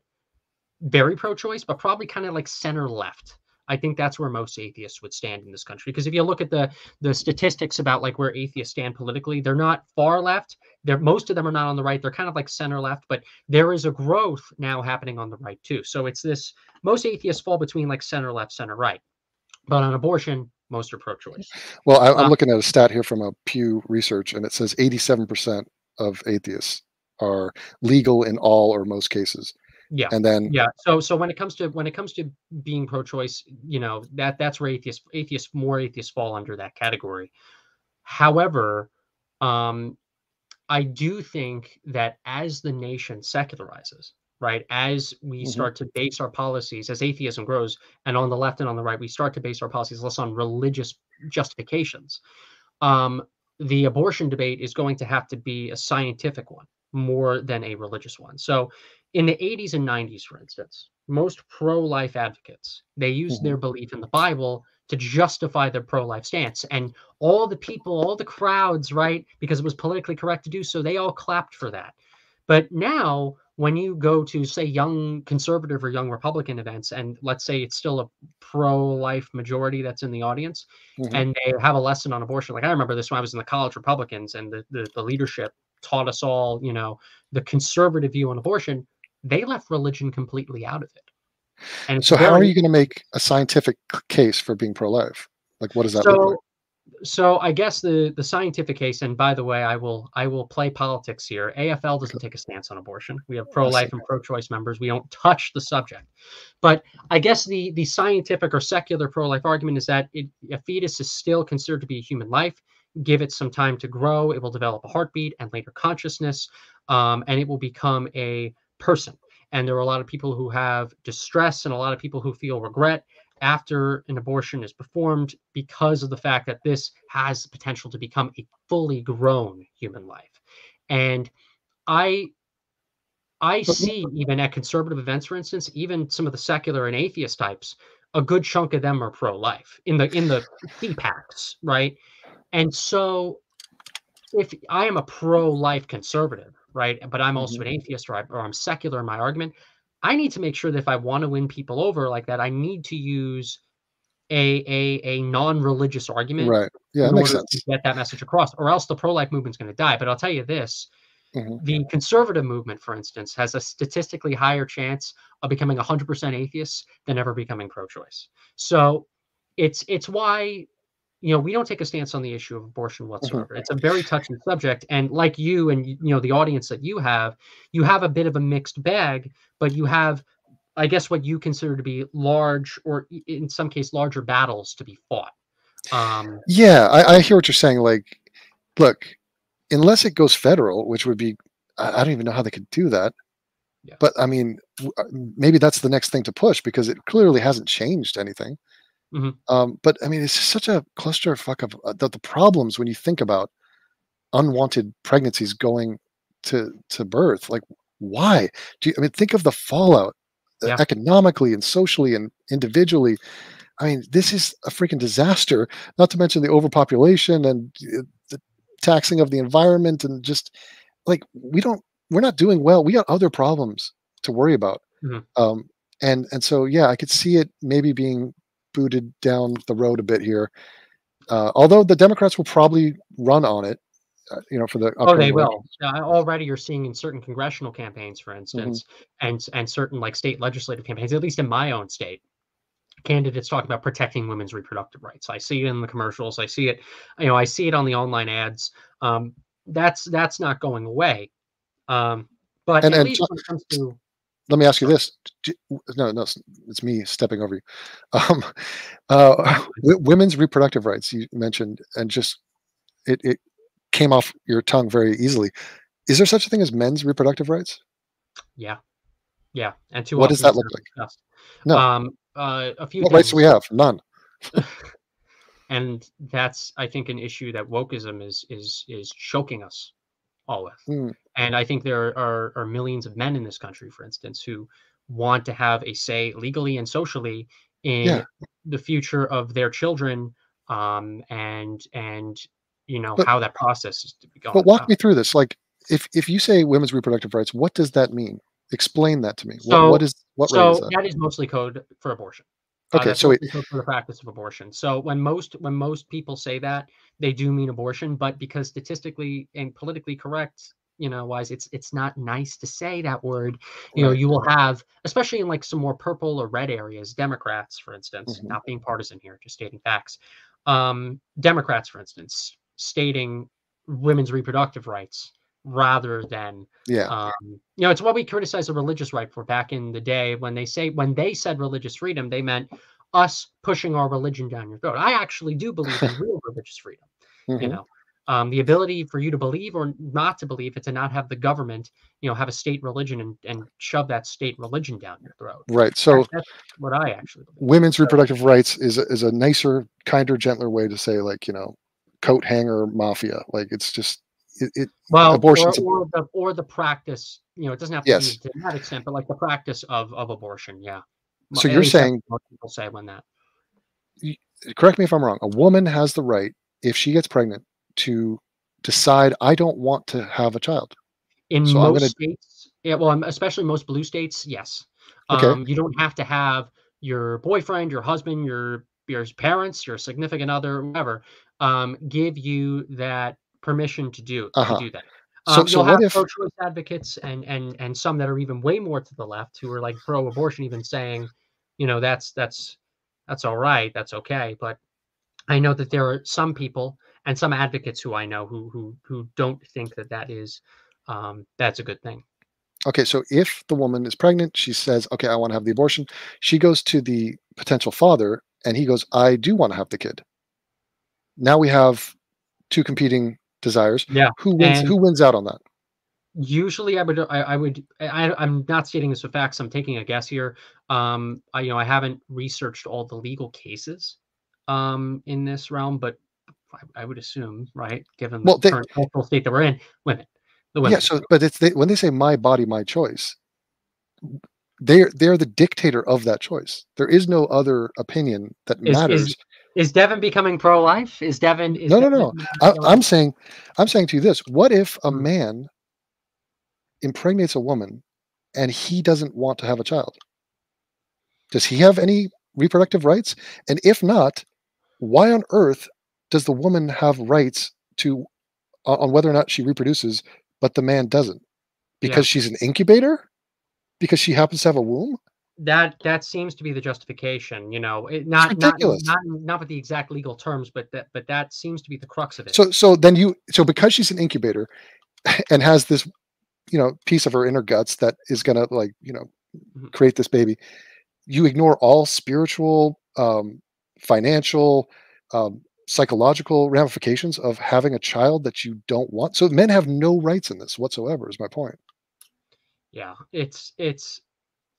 very pro-choice, but probably kind of like center-left. I think that's where most atheists would stand in this country. Because if you look at the statistics about like where atheists stand politically, they're not far left. Most of them are not on the right. They're kind of like center-left, but there is a growth now happening on the right too. So it's this, most atheists fall between like center-left, center-right. But on abortion, most are pro-choice. Well, I'm looking at a stat here from a Pew Research, and it says 87% of atheists are legal in all or most cases. Yeah. And then So when it comes to being pro-choice, that's where more atheists fall under that category. However, I do think that as the nation secularizes, right, as we start to base our policies, as atheism grows, and on the left and on the right, we start to base our policies less on religious justifications. Um, the abortion debate is going to have to be a scientific one more than a religious one. So, in the 80s and 90s, for instance, most pro-life advocates, they used their belief in the Bible to justify their pro-life stance. And all the people, all the crowds, right, because it was politically correct to do so, they all clapped for that. But now, when you go to, say, young conservative or young Republican events, and let's say it's still a pro-life majority that's in the audience, and they have a lesson on abortion. Like I remember this when I was in the college Republicans, and the leadership taught us all, the conservative view on abortion. They left religion completely out of it. And so how are you going to make a scientific case for being pro-life? Like, what does that look like? So I guess the scientific case, and by the way, I will play politics here. AFL doesn't take a stance on abortion. We have pro-life and pro-choice members. We don't touch the subject. But I guess the scientific or secular pro-life argument is that a fetus is still considered to be a human life. Give it some time to grow. It will develop a heartbeat and later consciousness, and it will become a person. And there are a lot of people who have distress and a lot of people who feel regret after an abortion is performed because of the fact that this has the potential to become a fully grown human life. And I see, even at conservative events, for instance, even some of the secular and atheist types, a good chunk of them are pro-life in the CPACs, right? And so if I am a pro-life conservative, right, but I'm also an atheist, or I'm secular in my argument, I need to make sure that if I want to win people over like that, I need to use a non-religious argument in order to get that message across, or else the pro-life movement's going to die. But I'll tell you this, the conservative movement, for instance, has a statistically higher chance of becoming 100% atheists than ever becoming pro-choice. So it's why we don't take a stance on the issue of abortion whatsoever. It's a very touchy subject, and like you and the audience that you have a bit of a mixed bag, but you have, I guess, what you consider to be large, or in some case larger battles to be fought. Yeah, I hear what you're saying. Like, look, unless it goes federal, which would be, I don't even know how they could do that. Yeah. But I mean, maybe that's the next thing to push, because it clearly hasn't changed anything. But I mean, it's just such a clusterfuck of the problems when you think about unwanted pregnancies going to birth. Like, why? Think of the fallout economically and socially and individually. I mean, this is a freaking disaster, not to mention the overpopulation and the taxing of the environment, and just like, we're not doing well. We got other problems to worry about. And so, yeah, I could see it maybe being booted down the road a bit here. Although the Democrats will probably run on it, for the they will. Already you're seeing in certain congressional campaigns, for instance, and certain like state legislative campaigns, at least in my own state, candidates talking about protecting women's reproductive rights. I see it in the commercials. I see it, I see it on the online ads. That's not going away. But at least when it comes to, let me ask you this. No, it's me stepping over you. Women's reproductive rights you mentioned, and just it came off your tongue very easily. Is there such a thing as men's reproductive rights? Yeah. And what does that look like? Discussed. No. A few what rights do we have? None. And that's, I think, an issue that wokeism is choking us all with. And I think there are millions of men in this country, for instance, who want to have a say legally and socially in the future of their children, and how that process is to be going. But walk me through this. Like, if you say women's reproductive rights, what does that mean? Explain that to me. What right is that? That is mostly code for abortion. Okay, so for the practice of abortion. So when most people say that, they do mean abortion, but because statistically and politically correct, wise, it's not nice to say that word. You will have, especially in like some more purple or red areas, Democrats, for instance, not being partisan here, just stating facts. Democrats, for instance, stating women's reproductive rights rather than it's what we criticize the religious right for back in the day, when they said religious freedom, they meant us pushing our religion down your throat. I actually do believe in real religious freedom. The ability for you to believe or not to believe, and to not have the government, have a state religion and shove that state religion down your throat. Right. So That's what I actually believe. Women's reproductive rights is a nicer, kinder, gentler way to say, like, coat hanger mafia. Like, it's just well, abortion's or the practice. It doesn't have to yes. be to that extent, but like the practice of abortion. Yeah. So you're saying, most people say when that. Correct me if I'm wrong. A woman has the right, if she gets pregnant, to decide, I don't want to have a child. In So most states, well, especially most blue states, yes. Okay. You don't have to have your boyfriend, your husband, your parents, your significant other, whatever, give you that permission to do that. So You'll what have if pro-choice advocates and some that are even way more to the left who are like pro-abortion, even saying, that's all right, that's okay. But I know that there are some people and some advocates who I know who don't think that is that's a good thing. Okay, so if the woman is pregnant, she says, okay, I want to have the abortion. She goes to the potential father and he goes, I do want to have the kid. Now we have two competing desires. Yeah. Who wins out on that? Usually I'm not stating this with facts. I'm taking a guess here. I haven't researched all the legal cases in this realm, but I would assume, right, given the current cultural state that we're in, the women. Yeah, so but when they say my body, my choice, they're the dictator of that choice. There is no other opinion that matters. Is Devon becoming pro-life? Is Devon? No. I'm saying to you this: what if a man impregnates a woman and he doesn't want to have a child? Does he have any reproductive rights? And if not, why on earth does the woman have rights to on whether or not she reproduces, but the man doesn't? Because she's an incubator? Because she happens to have a womb? That seems to be the justification, not with the exact legal terms, but that seems to be the crux of it. So because she's an incubator and has this, piece of her inner guts that is gonna create this baby, you ignore all spiritual, financial, psychological ramifications of having a child that you don't want. So men have no rights in this whatsoever, is my point. Yeah,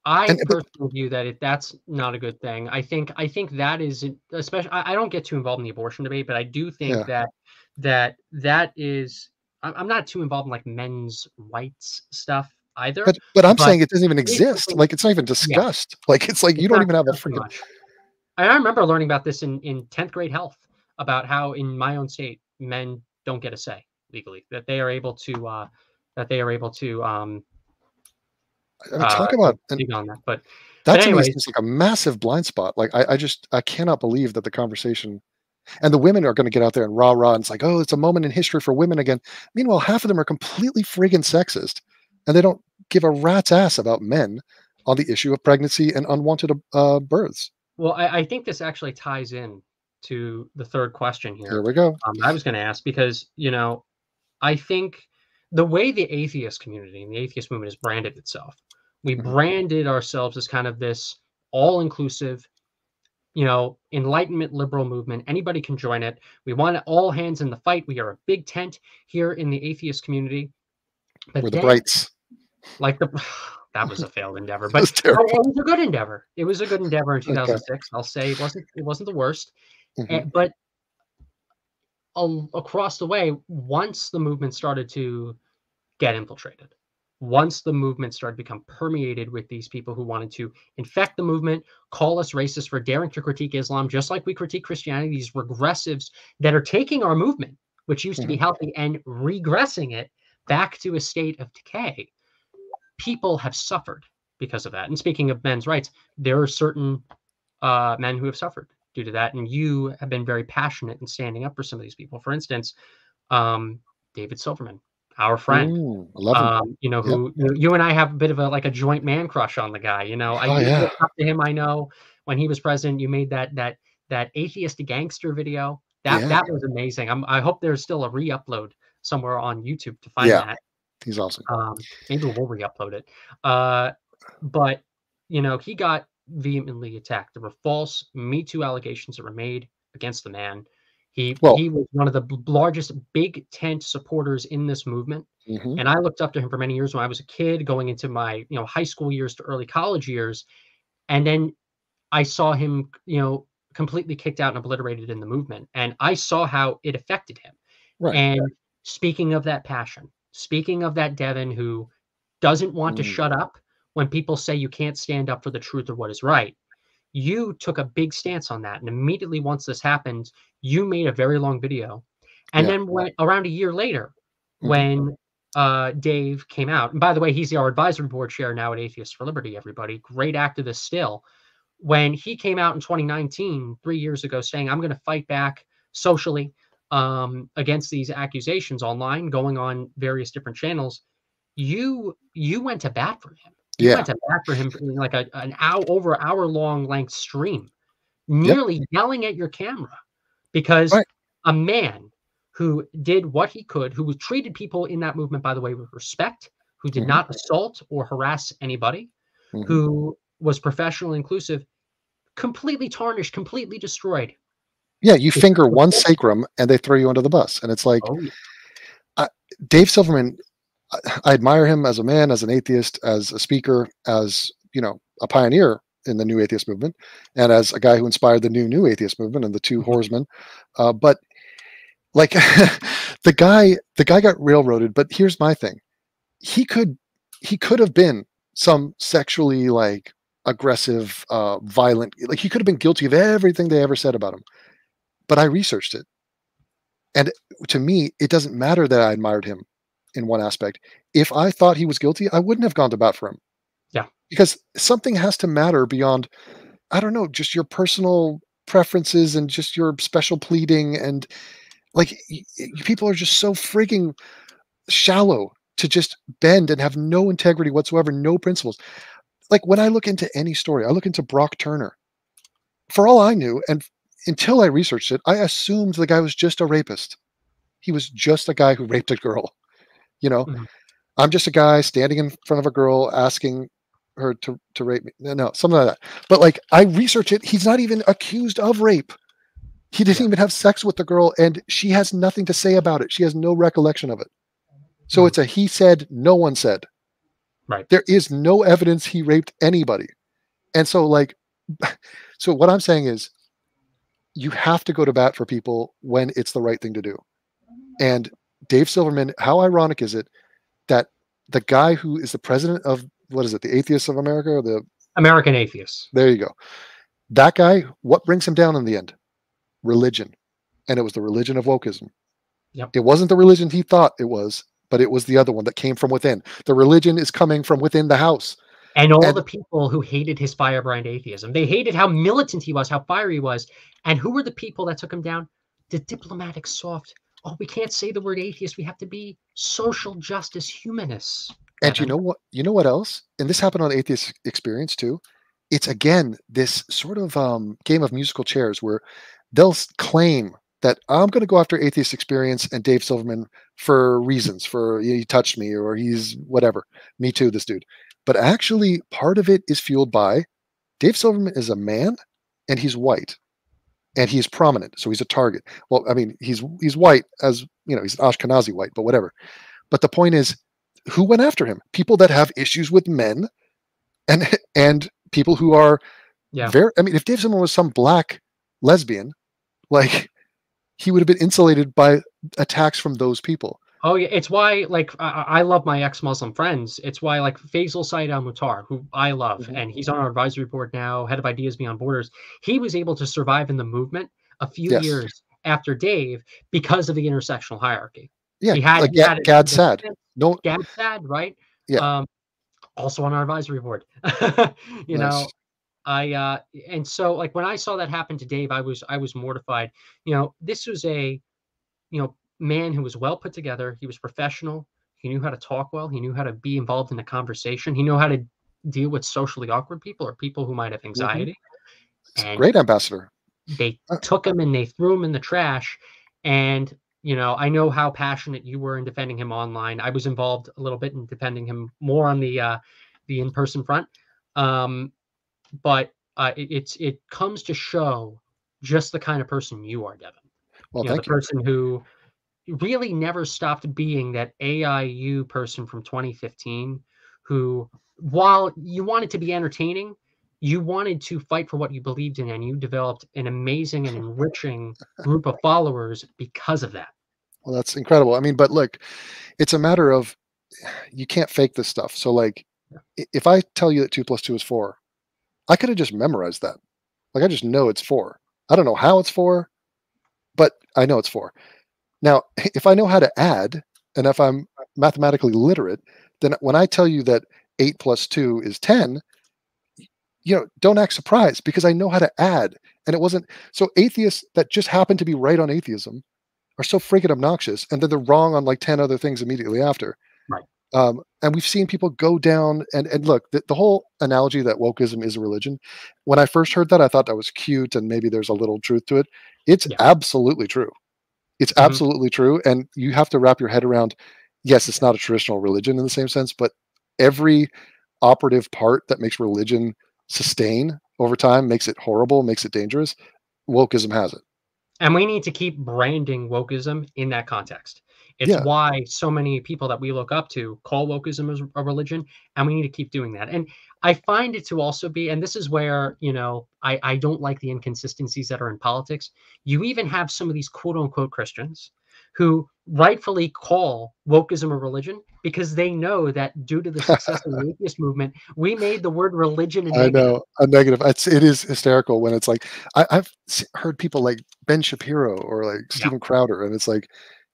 I personally view that that's not a good thing. I think that is, especially, I don't get too involved in the abortion debate, but I do think that is, I'm not too involved in like men's rights stuff either. But I'm saying it doesn't even exist. Like, it's not even discussed. Yeah. Like, it's like you don't even have a freaking. I remember learning about this in 10th grade health, about how in my own state men don't get a say legally, that they are able to talk about on that, but anyways, it's like a massive blind spot. Like, I cannot believe that the conversation, and the women are going to get out there and rah, and it's like, oh, it's a moment in history for women again. Meanwhile, half of them are completely friggin' sexist, and they don't give a rat's ass about men on the issue of pregnancy and unwanted births. Well, I think this actually ties in to the third question here. Here we go. I was going to ask because, I think the way the atheist community and the atheist movement has branded itself, we branded ourselves as kind of this all-inclusive, Enlightenment liberal movement. Anybody can join it. We want all hands in the fight. We are a big tent here in the atheist community. But we're the brights. Like that was a failed endeavor, but it was a good endeavor. It was a good endeavor in 2006. Okay. I'll say it wasn't the worst. But across the way, once the movement started to get infiltrated, once the movement started to become permeated with these people who wanted to infect the movement, call us racist for daring to critique Islam, just like we critique Christianity, these regressives that are taking our movement, which used to be healthy, and regressing it back to a state of decay. People have suffered because of that. And speaking of men's rights, there are certain men who have suffered due to that. And you have been very passionate in standing up for some of these people. For instance, David Silverman, our friend. Ooh, I love him. Who you and I have a bit of a joint man crush on the guy. I looked up to him. I know when he was president, you made that atheist gangster video. That was amazing. I hope there's still a re-upload somewhere on YouTube to find that. He's awesome. Maybe we'll re-upload it. But he got vehemently attacked. There were false Me Too allegations that were made against the man. He Well, he was one of the largest big tent supporters in this movement. And I looked up to him for many years when I was a kid, going into my, high school years to early college years. And then I saw him, completely kicked out and obliterated in the movement. And I saw how it affected him. right. And speaking of that passion, speaking of that Devon who doesn't want to shut up when people say you can't stand up for the truth or what is right, you took a big stance on that. And immediately once this happened, you made a very long video. And Yeah. then around a year later, when Dave came out, and by the way, he's our advisory board chair now at Atheists for Liberty, everybody. Great activist still. When he came out in 2019, 3 years ago, saying, I'm going to fight back socially against these accusations online, going on various different channels, you went to bat for him. You went to bat for him in like an hour-long length stream, nearly yelling at your camera, because a man who did what he could, who treated people in that movement, by the way, with respect, who did not assault or harass anybody, who was professional and inclusive, completely tarnished, completely destroyed. Yeah, you finger one sacrum and they throw you under the bus. And it's like, Dave Silverman, I admire him as a man, as an atheist, as a speaker, as, a pioneer in the new atheist movement, and as a guy who inspired the new atheist movement and the two horsemen. But like the guy got railroaded. But here's my thing. He could have been some sexually like aggressive, violent, like he could have been guilty of everything they ever said about him. But I researched it. And to me, it doesn't matter that I admired him in one aspect. If I thought he was guilty, I wouldn't have gone to bat for him. Yeah. Because something has to matter beyond, I don't know, just your personal preferences and just your special pleading. And like, people are just so freaking shallow to just bend and have no integrity whatsoever, no principles. Like when I look into any story, I look into Brock Turner. For all I knew, and until I researched it, I assumed the guy was just a rapist. He was just a guy who raped a girl. I'm just a guy standing in front of a girl asking her to rape me. No, something like that. But like I research it, he's not even accused of rape. He didn't even have sex with the girl, and she has nothing to say about it. She has no recollection of it. So it's a he said, no one said. Right. There is no evidence he raped anybody. And so so what I'm saying is you have to go to bat for people when it's the right thing to do. And Dave Silverman, how ironic is it that the guy who is the president of, what is it, the Atheists of America, or the American Atheists? There you go. That guy, what brings him down in the end? Religion. And it was the religion of wokeism. Yep. It wasn't the religion he thought it was, but it was the other one that came from within. The religion is coming from within the house. And the people who hated his firebrand atheism, they hated how militant he was, how fiery he was. And who were the people that took him down? The diplomatic, soft, we can't say the word atheist. We have to be social justice humanists. And you know what? You know what else? And this happened on Atheist Experience too. It's again this sort of game of musical chairs where they'll claim that I'm going to go after Atheist Experience and Dave Silverman for reasons, for he touched me or he's whatever. Me too, this dude. But actually, part of it is fueled by Dave Silverman is a man and he's white. And he's prominent, so he's a target. Well, I mean, he's white, as he's an Ashkenazi white, but whatever. But the point is, who went after him? People that have issues with men, and people who are very. I mean, if Dave Silverman was some black lesbian, like he would have been insulated by attacks from those people. Oh yeah, it's why I love my ex-Muslim friends. It's why Faisal Said al-Mutar, who I love, and he's on our advisory board now, head of Ideas Beyond Borders. He was able to survive in the movement a few years after Dave because of the intersectional hierarchy. Yeah, he had Gad Saad. No, Gad Saad, right? Yeah. Also on our advisory board. Nice. And so when I saw that happen to Dave, I was mortified. This was a man who was well put together. He was professional. He knew how to talk well. He knew how to be involved in a conversation. He knew how to deal with socially awkward people or people who might have anxiety. And great ambassador. They took him and they threw him in the trash. And, I know how passionate you were in defending him online. I was involved a little bit in defending him more on the in-person front. But it comes to show just the kind of person you are, Devon. Well, You know, the thank you. person who really never stopped being that AIU person from 2015 who, while you wanted to be entertaining, you wanted to fight for what you believed in, and you developed an amazing and enriching group of followers because of that. Well, that's incredible. I mean, but look, it's a matter of you can't fake this stuff. So, like, if I tell you that 2 plus 2 is 4, I could have just memorized that. Like, I just know it's 4. I don't know how it's 4, but I know it's 4. Now, if I know how to add, and if I'm mathematically literate, then when I tell you that 8 plus 2 is 10, don't act surprised because I know how to add. And it wasn't so atheists that just happen to be right on atheism are so freaking obnoxious, and then they're wrong on like 10 other things immediately after. Right. And we've seen people go down and look, the whole analogy that wokeism is a religion. When I first heard that, I thought that was cute and maybe there's a little truth to it. It's absolutely true. It's absolutely true. And you have to wrap your head around, yes, it's not a traditional religion in the same sense, but every operative part that makes religion sustain over time, makes it horrible, makes it dangerous, wokeism has it. And we need to keep branding wokeism in that context. It's why so many people that we look up to call wokeism as a religion, and we need to keep doing that. And I find it to also be, and this is where, I don't like the inconsistencies that are in politics. You even have some of these quote unquote Christians who rightfully call wokeism a religion because they know that due to the success of the atheist movement, we made the word religion a negative. I know, a negative. It is hysterical when it's like, I've heard people like Ben Shapiro or like Steven Crowder, and it's like,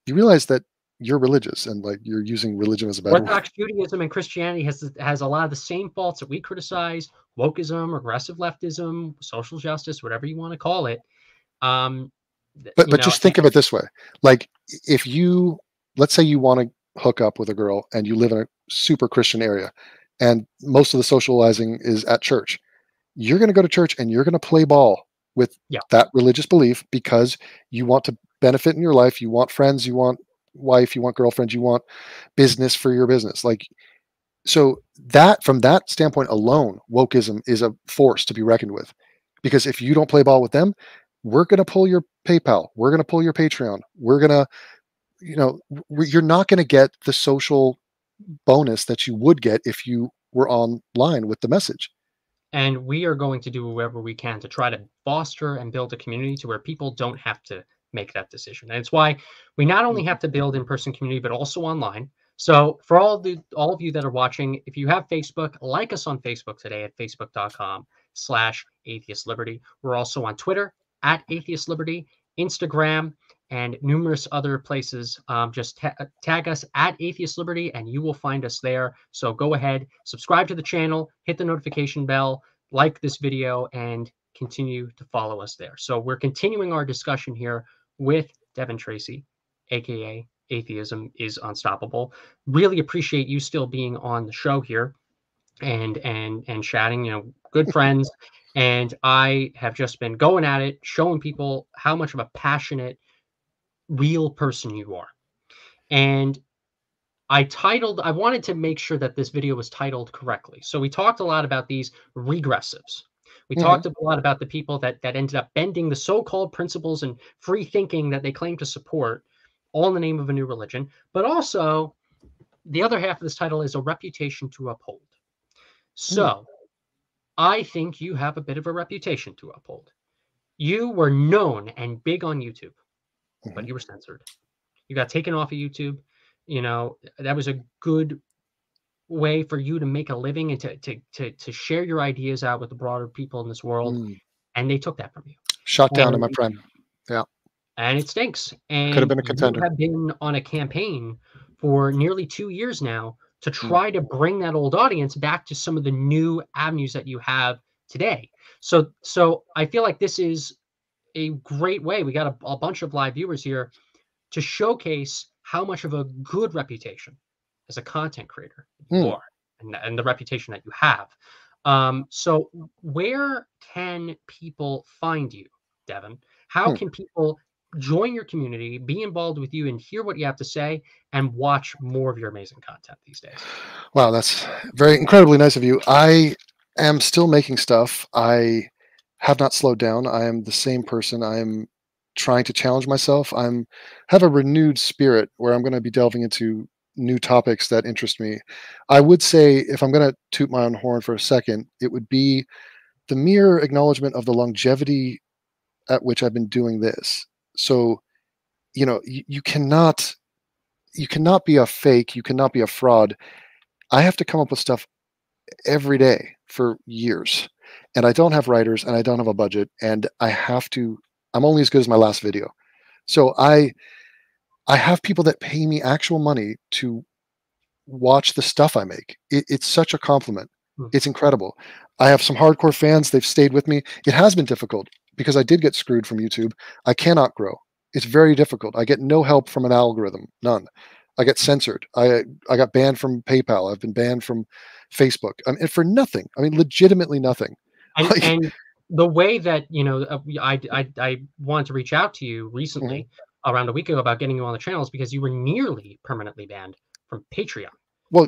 you realize that you're religious and like you're using religion as a better Orthodox Judaism and Christianity has a lot of the same faults that we criticize: wokeism, regressive leftism, social justice, whatever you want to call it. But just think of it this way: like, if you, let's say you want to hook up with a girl and you live in a super Christian area, and most of the socializing is at church, you're going to go to church and you're going to play ball with that religious belief because you want to benefit in your life. You want friends, you want wife, you want girlfriends, you want business for your business. Like, so that from that standpoint alone, wokeism is a force to be reckoned with, because if you don't play ball with them, we're going to pull your PayPal. We're going to pull your Patreon. We're going to, you're not going to get the social bonus that you would get if you were online with the message. And we are going to do whatever we can to try to foster and build a community to where people don't have to make that decision. And it's why we not only have to build in-person community, but also online. So for all of you that are watching, if you have Facebook, like us on Facebook today at facebook.com/atheistliberty. We're also on Twitter at atheistliberty, Instagram, and numerous other places. Just tag us at Atheist Liberty and you will find us there. So go ahead, subscribe to the channel, hit the notification bell, like this video, and continue to follow us there. So we're continuing our discussion here with Devon Tracey, aka Atheism is Unstoppable. Really appreciate you still being on the show here and chatting, good friends. And I have just been going at it, showing people how much of a passionate, real person you are. And I wanted to make sure that this video was titled correctly. So we talked a lot about these regressives. We talked a lot about the people that ended up bending the so-called principles and free thinking that they claim to support, all in the name of a new religion. But also, the other half of this title is a reputation to uphold. So I think you have a bit of a reputation to uphold. You were known and big on YouTube, but you were censored. You got taken off of YouTube. That was a good way for you to make a living and to share your ideas out with the broader people in this world. And they took that from you. Shot down in my prime. Yeah. And it stinks. And could have been a contender. You have been on a campaign for nearly 2 years now to try to bring that old audience back to some of the new avenues that you have today. So I feel like this is a great way. We got a bunch of live viewers here to showcase how much of a good reputation as a content creator you are, and the reputation that you have. So where can people find you, Devon? How can people join your community, be involved with you, and hear what you have to say, and watch more of your amazing content these days? Wow, that's very incredibly nice of you. I am still making stuff. I have not slowed down. I am the same person. I am trying to challenge myself. Have a renewed spirit where I'm going to be delving into new topics that interest me. I would say, if I'm going to toot my own horn for a second, it would be the mere acknowledgement of the longevity at which I've been doing this. So, you cannot be a fake, you cannot be a fraud. I have to come up with stuff every day for years, and I don't have writers, and I don't have a budget, and I'm only as good as my last video. So I have people that pay me actual money to watch the stuff I make. It's such a compliment. It's incredible. I have some hardcore fans. They've stayed with me. It has been difficult because I did get screwed from YouTube. I cannot grow. It's very difficult. I get no help from an algorithm, none. I get censored. I got banned from PayPal. I've been banned from Facebook. I mean, for nothing. I mean, legitimately nothing. And the way that, I wanted to reach out to you recently, around a week ago, about getting you on the channel is because you were nearly permanently banned from Patreon. Well,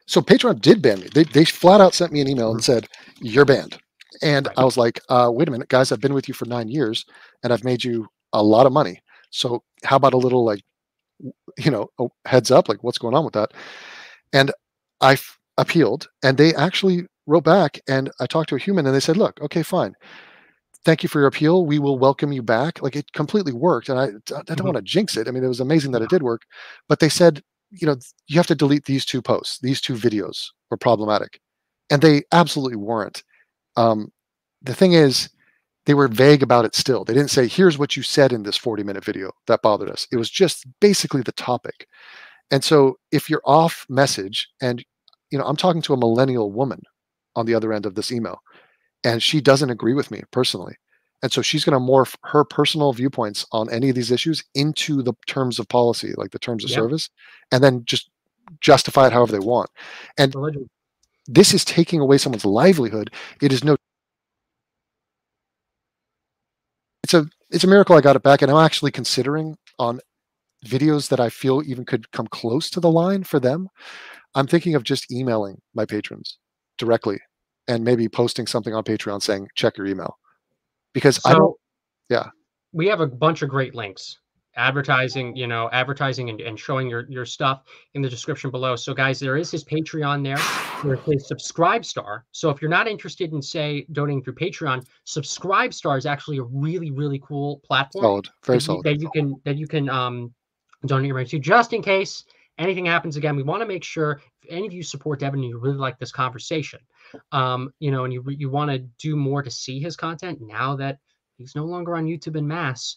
so Patreon did ban me. They flat out sent me an email and said, "You're banned." And I was like, wait a minute, guys, I've been with you for 9 years and I've made you a lot of money. So how about a little, heads up, like, what's going on with that? And I appealed, and they actually wrote back, and I talked to a human, and they said, look, okay, fine. Thank you for your appeal. We will welcome you back. Like, it completely worked. And I don't want to jinx it. I mean, it was amazing that it did work, but they said, you have to delete these 2 posts. These 2 videos were problematic, and they absolutely weren't. The thing is, they were vague about it still. They didn't say, here's what you said in this 40-minute video that bothered us. It was just basically the topic. And so if you're off message, and, I'm talking to a millennial woman on the other end of this email, and she doesn't agree with me personally. And so she's going to morph her personal viewpoints on any of these issues into the terms of policy, like the terms of service, and then just justify it however they want. And this is taking away someone's livelihood. It is it's a miracle I got it back. And I'm actually considering, on videos that I feel even could come close to the line for them, I'm thinking of just emailing my patrons directly and maybe posting something on Patreon saying, check your email. Because we have a bunch of great links, advertising and showing your stuff in the description below. So guys, there is his Patreon there. There's his Subscribestar. So if you're not interested in, say, donating through Patreon, Subscribestar is actually a really, really cool platform. Solid, very solid. That you can donate your money to, just in case anything happens again. We want to make sure, if any of you support Devon and you really like this conversation, and you want to do more to see his content now that he's no longer on YouTube en masse,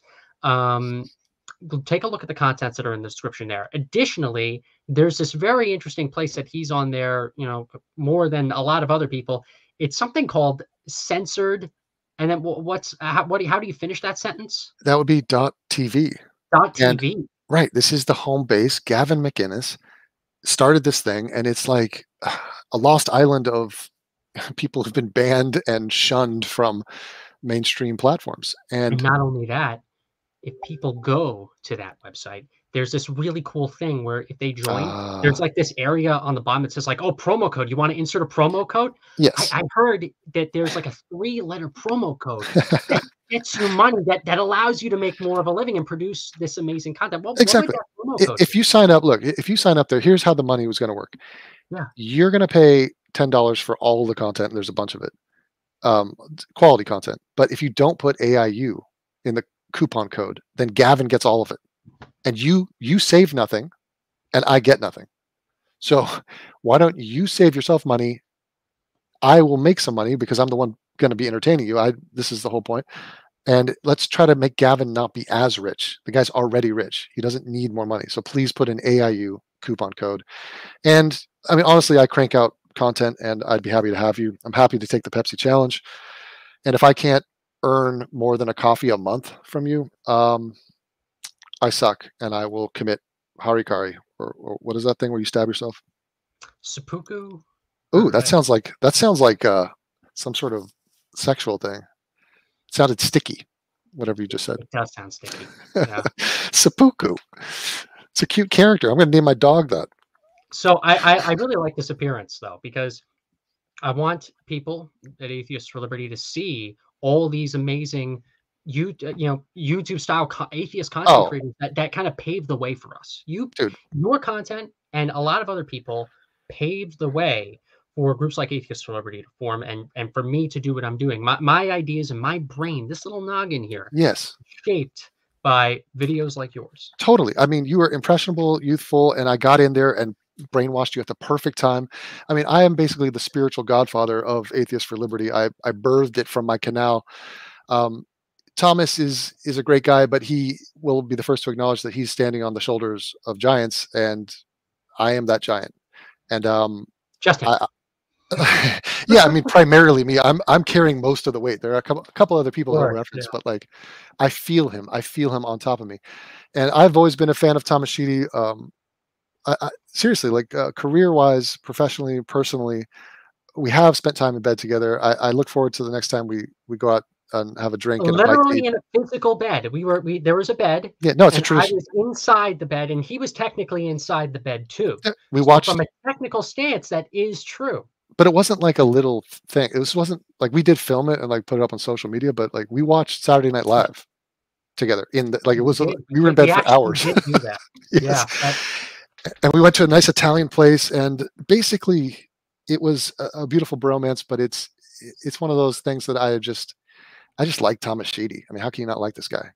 take a look at the contents that are in the description there. Additionally, there's this very interesting place that he's on there, more than a lot of other people. It's something called Censored. And then how do you finish that sentence? That would be .tv. .tv. Right. This is the home base. Gavin McInnes started this thing, and it's like a lost island of people who've been banned and shunned from mainstream platforms. And not only that, if people go to that website, there's this really cool thing where if they join, there's like this area on the bottom that says, like, oh, promo code. You want to insert a promo code? Yes. I heard that there's like a 3-letter promo code that gets you money, that allows you to make more of a living and produce this amazing content. Exactly. If you sign up, if you sign up there, here's how the money was going to work. Yeah. You're going to pay $10 for all the content, and there's a bunch of it, quality content. But if you don't put AIU in the coupon code, then Gavin gets all of it, and you save nothing, and I get nothing. So why don't you save yourself money? I will make some money because I'm the one going to be entertaining you. This is the whole point. And let's try to make Gavin not be as rich. The guy's already rich. He doesn't need more money. So please put an AIU coupon code. And I mean, honestly, I crank out content, and I'd be happy to have you. I'm happy to take the Pepsi challenge. And if I can't earn more than a coffee a month from you, I suck, and I will commit harikari, or what is that thing where you stab yourself? Seppuku. Ooh, that sounds like some sort of sexual thing. It sounded sticky, whatever you just said. It does sound sticky. Yeah. Seppuku. It's a cute character. I'm going to name my dog that. So I really like this appearance, though, because I want people at Atheists for Liberty to see all these amazing YouTube style atheist content creators that kind of paved the way for us. Your content and a lot of other people paved the way for groups like Atheists for Liberty to form, and for me to do what I'm doing. My ideas and my brain, this little noggin here, yes, shaped by videos like yours. Totally. I mean, you were impressionable, youthful, and I got in there and brainwashed you at the perfect time. I mean, I am basically the spiritual godfather of Atheists for Liberty. I birthed it from my canal. Thomas is a great guy, but he will be the first to acknowledge that he's standing on the shoulders of giants, and I am that giant. And just him. yeah, I mean, primarily me. I'm carrying most of the weight. There are a couple other people that I'll reference, but like, I feel him. I feel him on top of me. And I've always been a fan of Thomas Sheedy. Seriously, like career-wise, professionally, personally, we have spent time in bed together. I look forward to the next time we go out and have a drink. Literally in a physical bed. There was a bed. Yeah, no, it's a tradition. I was inside the bed, and he was technically inside the bed too. Yeah, we watched from a technical stance. That is true. But it wasn't like a little thing. It wasn't like we did film it and like put it up on social media, but like we watched Saturday Night Live together in the, like it was we were in bed for hours. Did do that. Yes. Yeah. And we went to a nice Italian place, and basically it was a beautiful bromance, but it's one of those things that I just like Thomas Sheedy. I mean, how can you not like this guy?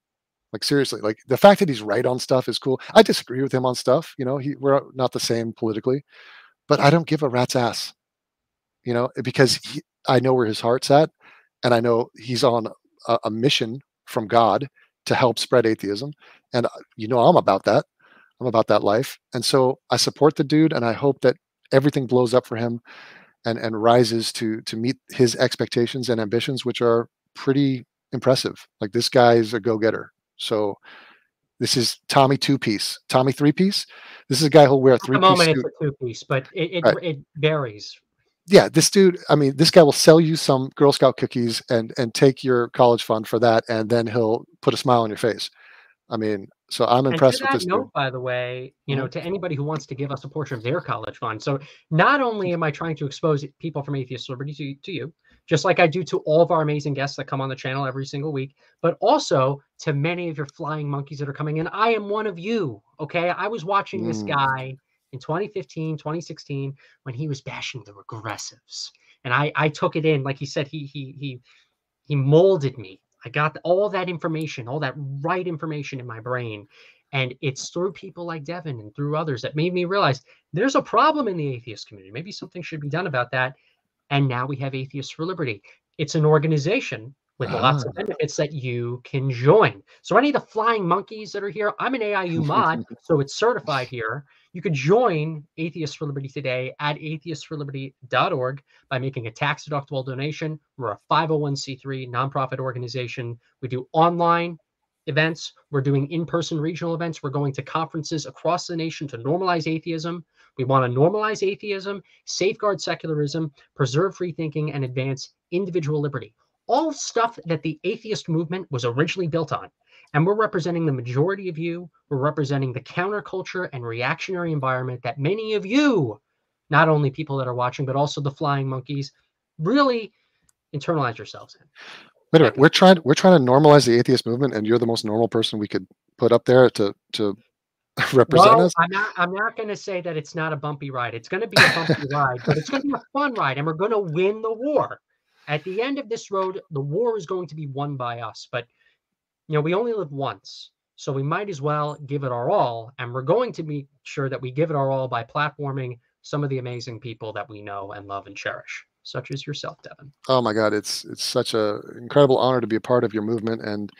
Like, seriously, like the fact that he's right on stuff is cool. I disagree with him on stuff, we're not the same politically, but I don't give a rat's ass. Because I know where his heart's at, and I know he's on a mission from God to help spread atheism. And I'm about that. I'm about that life. And so I support the dude, and I hope that everything blows up for him and rises to meet his expectations and ambitions, which are pretty impressive. Like, this guy is a go-getter. So this is Tommy 2-piece, Tommy 3-piece. This is a guy who'll wear a 3-piece. At the moment, it's a 2-piece, but it varies. Yeah, this dude, I mean, this guy will sell you some Girl Scout cookies and take your college fund for that, and then he'll put a smile on your face. I mean, so I'm impressed with this note, by the way, to anybody who wants to give us a portion of their college fund. So not only am I trying to expose people from Atheist Liberty to you, just like I do to all of our amazing guests that come on the channel every single week, but also to many of your flying monkeys that are coming in. I am one of you, okay? I was watching this guy in 2015, 2016, when he was bashing the regressives. And I took it in. Like he said, he molded me. I got all that information, all that right information in my brain. And it's through people like Devon and through others that made me realize there's a problem in the atheist community. Maybe something should be done about that. And now we have Atheists for Liberty. It's an organization with lots of benefits that you can join. So any of the flying monkeys that are here, I'm an AIU mod, so it's certified here. You could join Atheists for Liberty today at atheistsforliberty.org by making a tax-deductible donation. We're a 501c3 nonprofit organization. We do online events. We're doing in-person regional events. We're going to conferences across the nation to normalize atheism. We want to normalize atheism, safeguard secularism, preserve free thinking, and advance individual liberty. All stuff that the atheist movement was originally built on. And we're representing the majority of you. We're representing the counterculture and reactionary environment that many of you, not only people that are watching, but also the flying monkeys, really internalize yourselves in. Wait a minute. We're trying to normalize the atheist movement, and you're the most normal person we could put up there to represent us. I'm not going to say that it's not a bumpy ride. It's going to be a bumpy ride, but it's going to be a fun ride, and we're going to win the war. At the end of this road, the war is going to be won by us. But we only live once, so we might as well give it our all. And we're going to be sure that we give it our all by platforming some of the amazing people that we know and love and cherish, such as yourself, Devon. Oh my God, it's such an incredible honor to be a part of your movement. And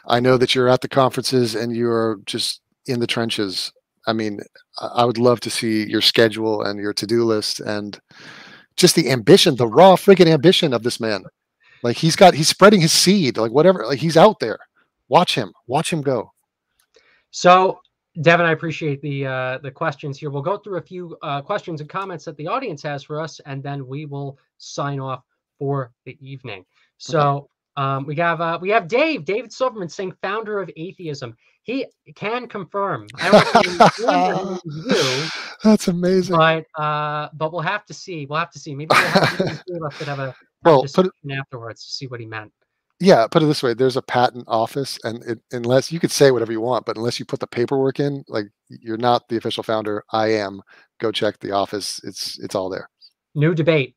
I know that you're at the conferences and you're just in the trenches. I mean, I would love to see your schedule and your to-do list and just the ambition, the raw freaking ambition of this man. Like, he's spreading his seed, like whatever, like he's out there. Watch him go. So Devon, I appreciate the questions here. We'll go through a few questions and comments that the audience has for us, and then we will sign off for the evening. So we have David Silverman saying founder of atheism. He can confirm. I don't know you. That's amazing. But we'll have to see. Maybe we'll have to see of us that have a discussion afterwards to see what he meant. Yeah, put it this way, there's a patent office, and unless you could say whatever you want, but unless you put the paperwork in, like, you're not the official founder. I am. Go check the office. It's all there. New debate.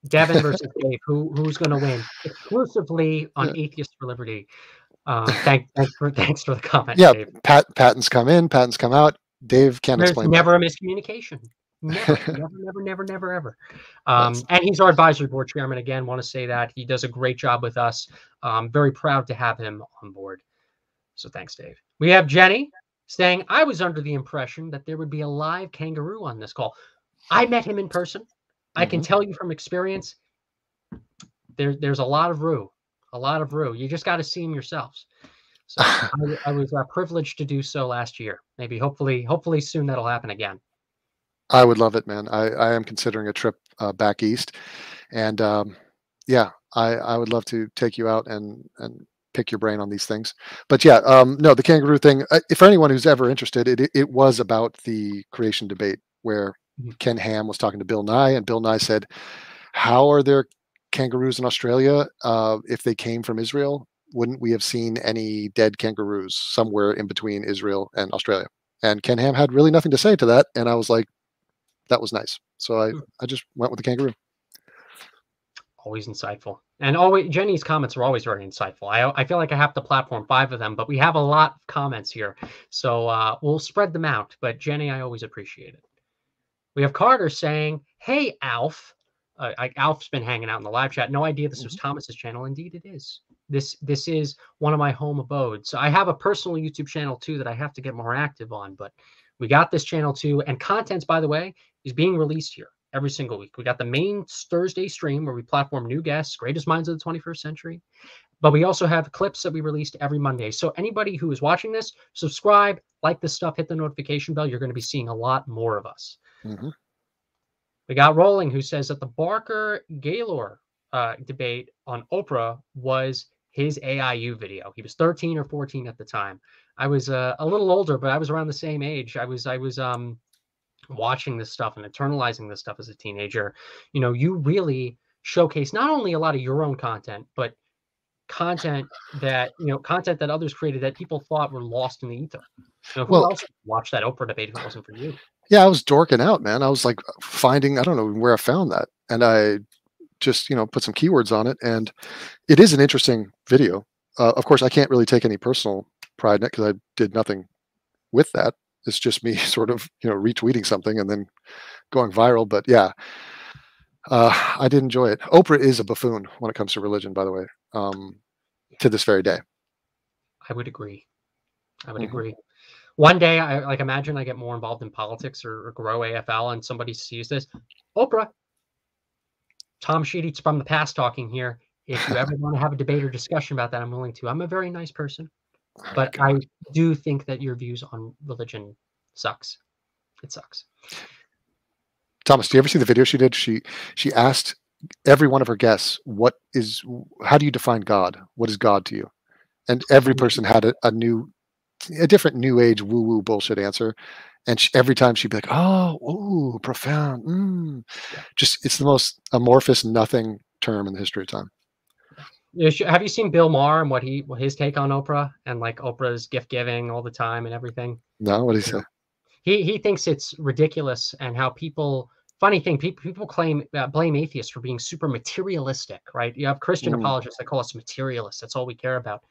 Devon versus Dave. Who's going to win? Exclusively on Yeah. Atheists for Liberty. Thanks for the comment, Yeah, Dave. patents come in, patents come out. Dave can't There's explain never that. a miscommunication. Never, never, ever. Nice. And he's our advisory board chairman again. Want to say that he does a great job with us. Very proud to have him on board. So thanks, Dave. We have Jenny saying, I was under the impression that there would be a live kangaroo on this call. I met him in person. I can tell you from experience, there's a lot of roo. You just got to see him yourselves. So I was privileged to do so last year. Maybe, hopefully soon that'll happen again. I would love it, man. I am considering a trip back east, and yeah, I would love to take you out and pick your brain on these things. But yeah, no, the kangaroo thing. For anyone who's ever interested, it was about the creation debate where Ken Ham was talking to Bill Nye, and Bill Nye said, "How are there kangaroos in Australia if they came from Israel? Wouldn't we have seen any dead kangaroos somewhere in between Israel and Australia?" And Ken Ham had really nothing to say to that, and I was like, that was nice. So I just went with the kangaroo. Always insightful. And always Jenny's comments are always very insightful. I feel like I have to platform 5 of them, but we have a lot of comments here. So we'll spread them out. But Jenny, I always appreciate it. We have Carter saying, hey, Alf. Alf's been hanging out in the live chat. No idea this was Thomas's channel. Indeed, it is. This is one of my home abodes. So I have a personal YouTube channel, too, that I have to get more active on. But we got this channel, too. And content, by the way, is being released here every single week. We got the main Thursday stream where we platform new guests, greatest minds of the 21st century. But we also have clips that we released every Monday. So anybody who is watching this, subscribe, like this stuff, hit the notification bell. You're going to be seeing a lot more of us. We got Rolling, who says that the Barker-Gaylor debate on Oprah was his AIU video. He was 13 or 14 at the time. I was a little older, but I was around the same age. I was watching this stuff and internalizing this stuff as a teenager. You know, you really showcase not only a lot of your own content, but content that others created that people thought were lost in the ether. You know, who else watched that Oprah debate if it wasn't for you? Yeah, I was dorking out, man. I was like finding, I don't know where I found that. And I just, put some keywords on it. And it is an interesting video. Of course, I can't really take any personal pride in it because I did nothing with that. It's just me sort of, retweeting something and then going viral. But yeah, I did enjoy it. Oprah is a buffoon when it comes to religion, by the way, to this very day. I would agree. Agree. One day, I imagine I get more involved in politics or grow AFL and somebody sees this. Oprah, Tom Sheedy from the past talking here. If you ever want to have a debate or discussion about that, I'm willing to. I'm a very nice person. But I do think that your views on religion sucks. It sucks. Thomas, do you ever see the video she did? She asked every one of her guests, how do you define God? What is God to you? And every person had a different new age woo-woo bullshit answer. And every time she'd be like, oh, ooh, profound. Just, it's the most amorphous nothing term in the history of time. Have you seen Bill Maher and his take on Oprah and like Oprah's gift giving all the time and everything? No, what did he say? He thinks it's ridiculous and how people blame atheists for being super materialistic, right? You have Christian apologists that call us materialists. That's all we care about.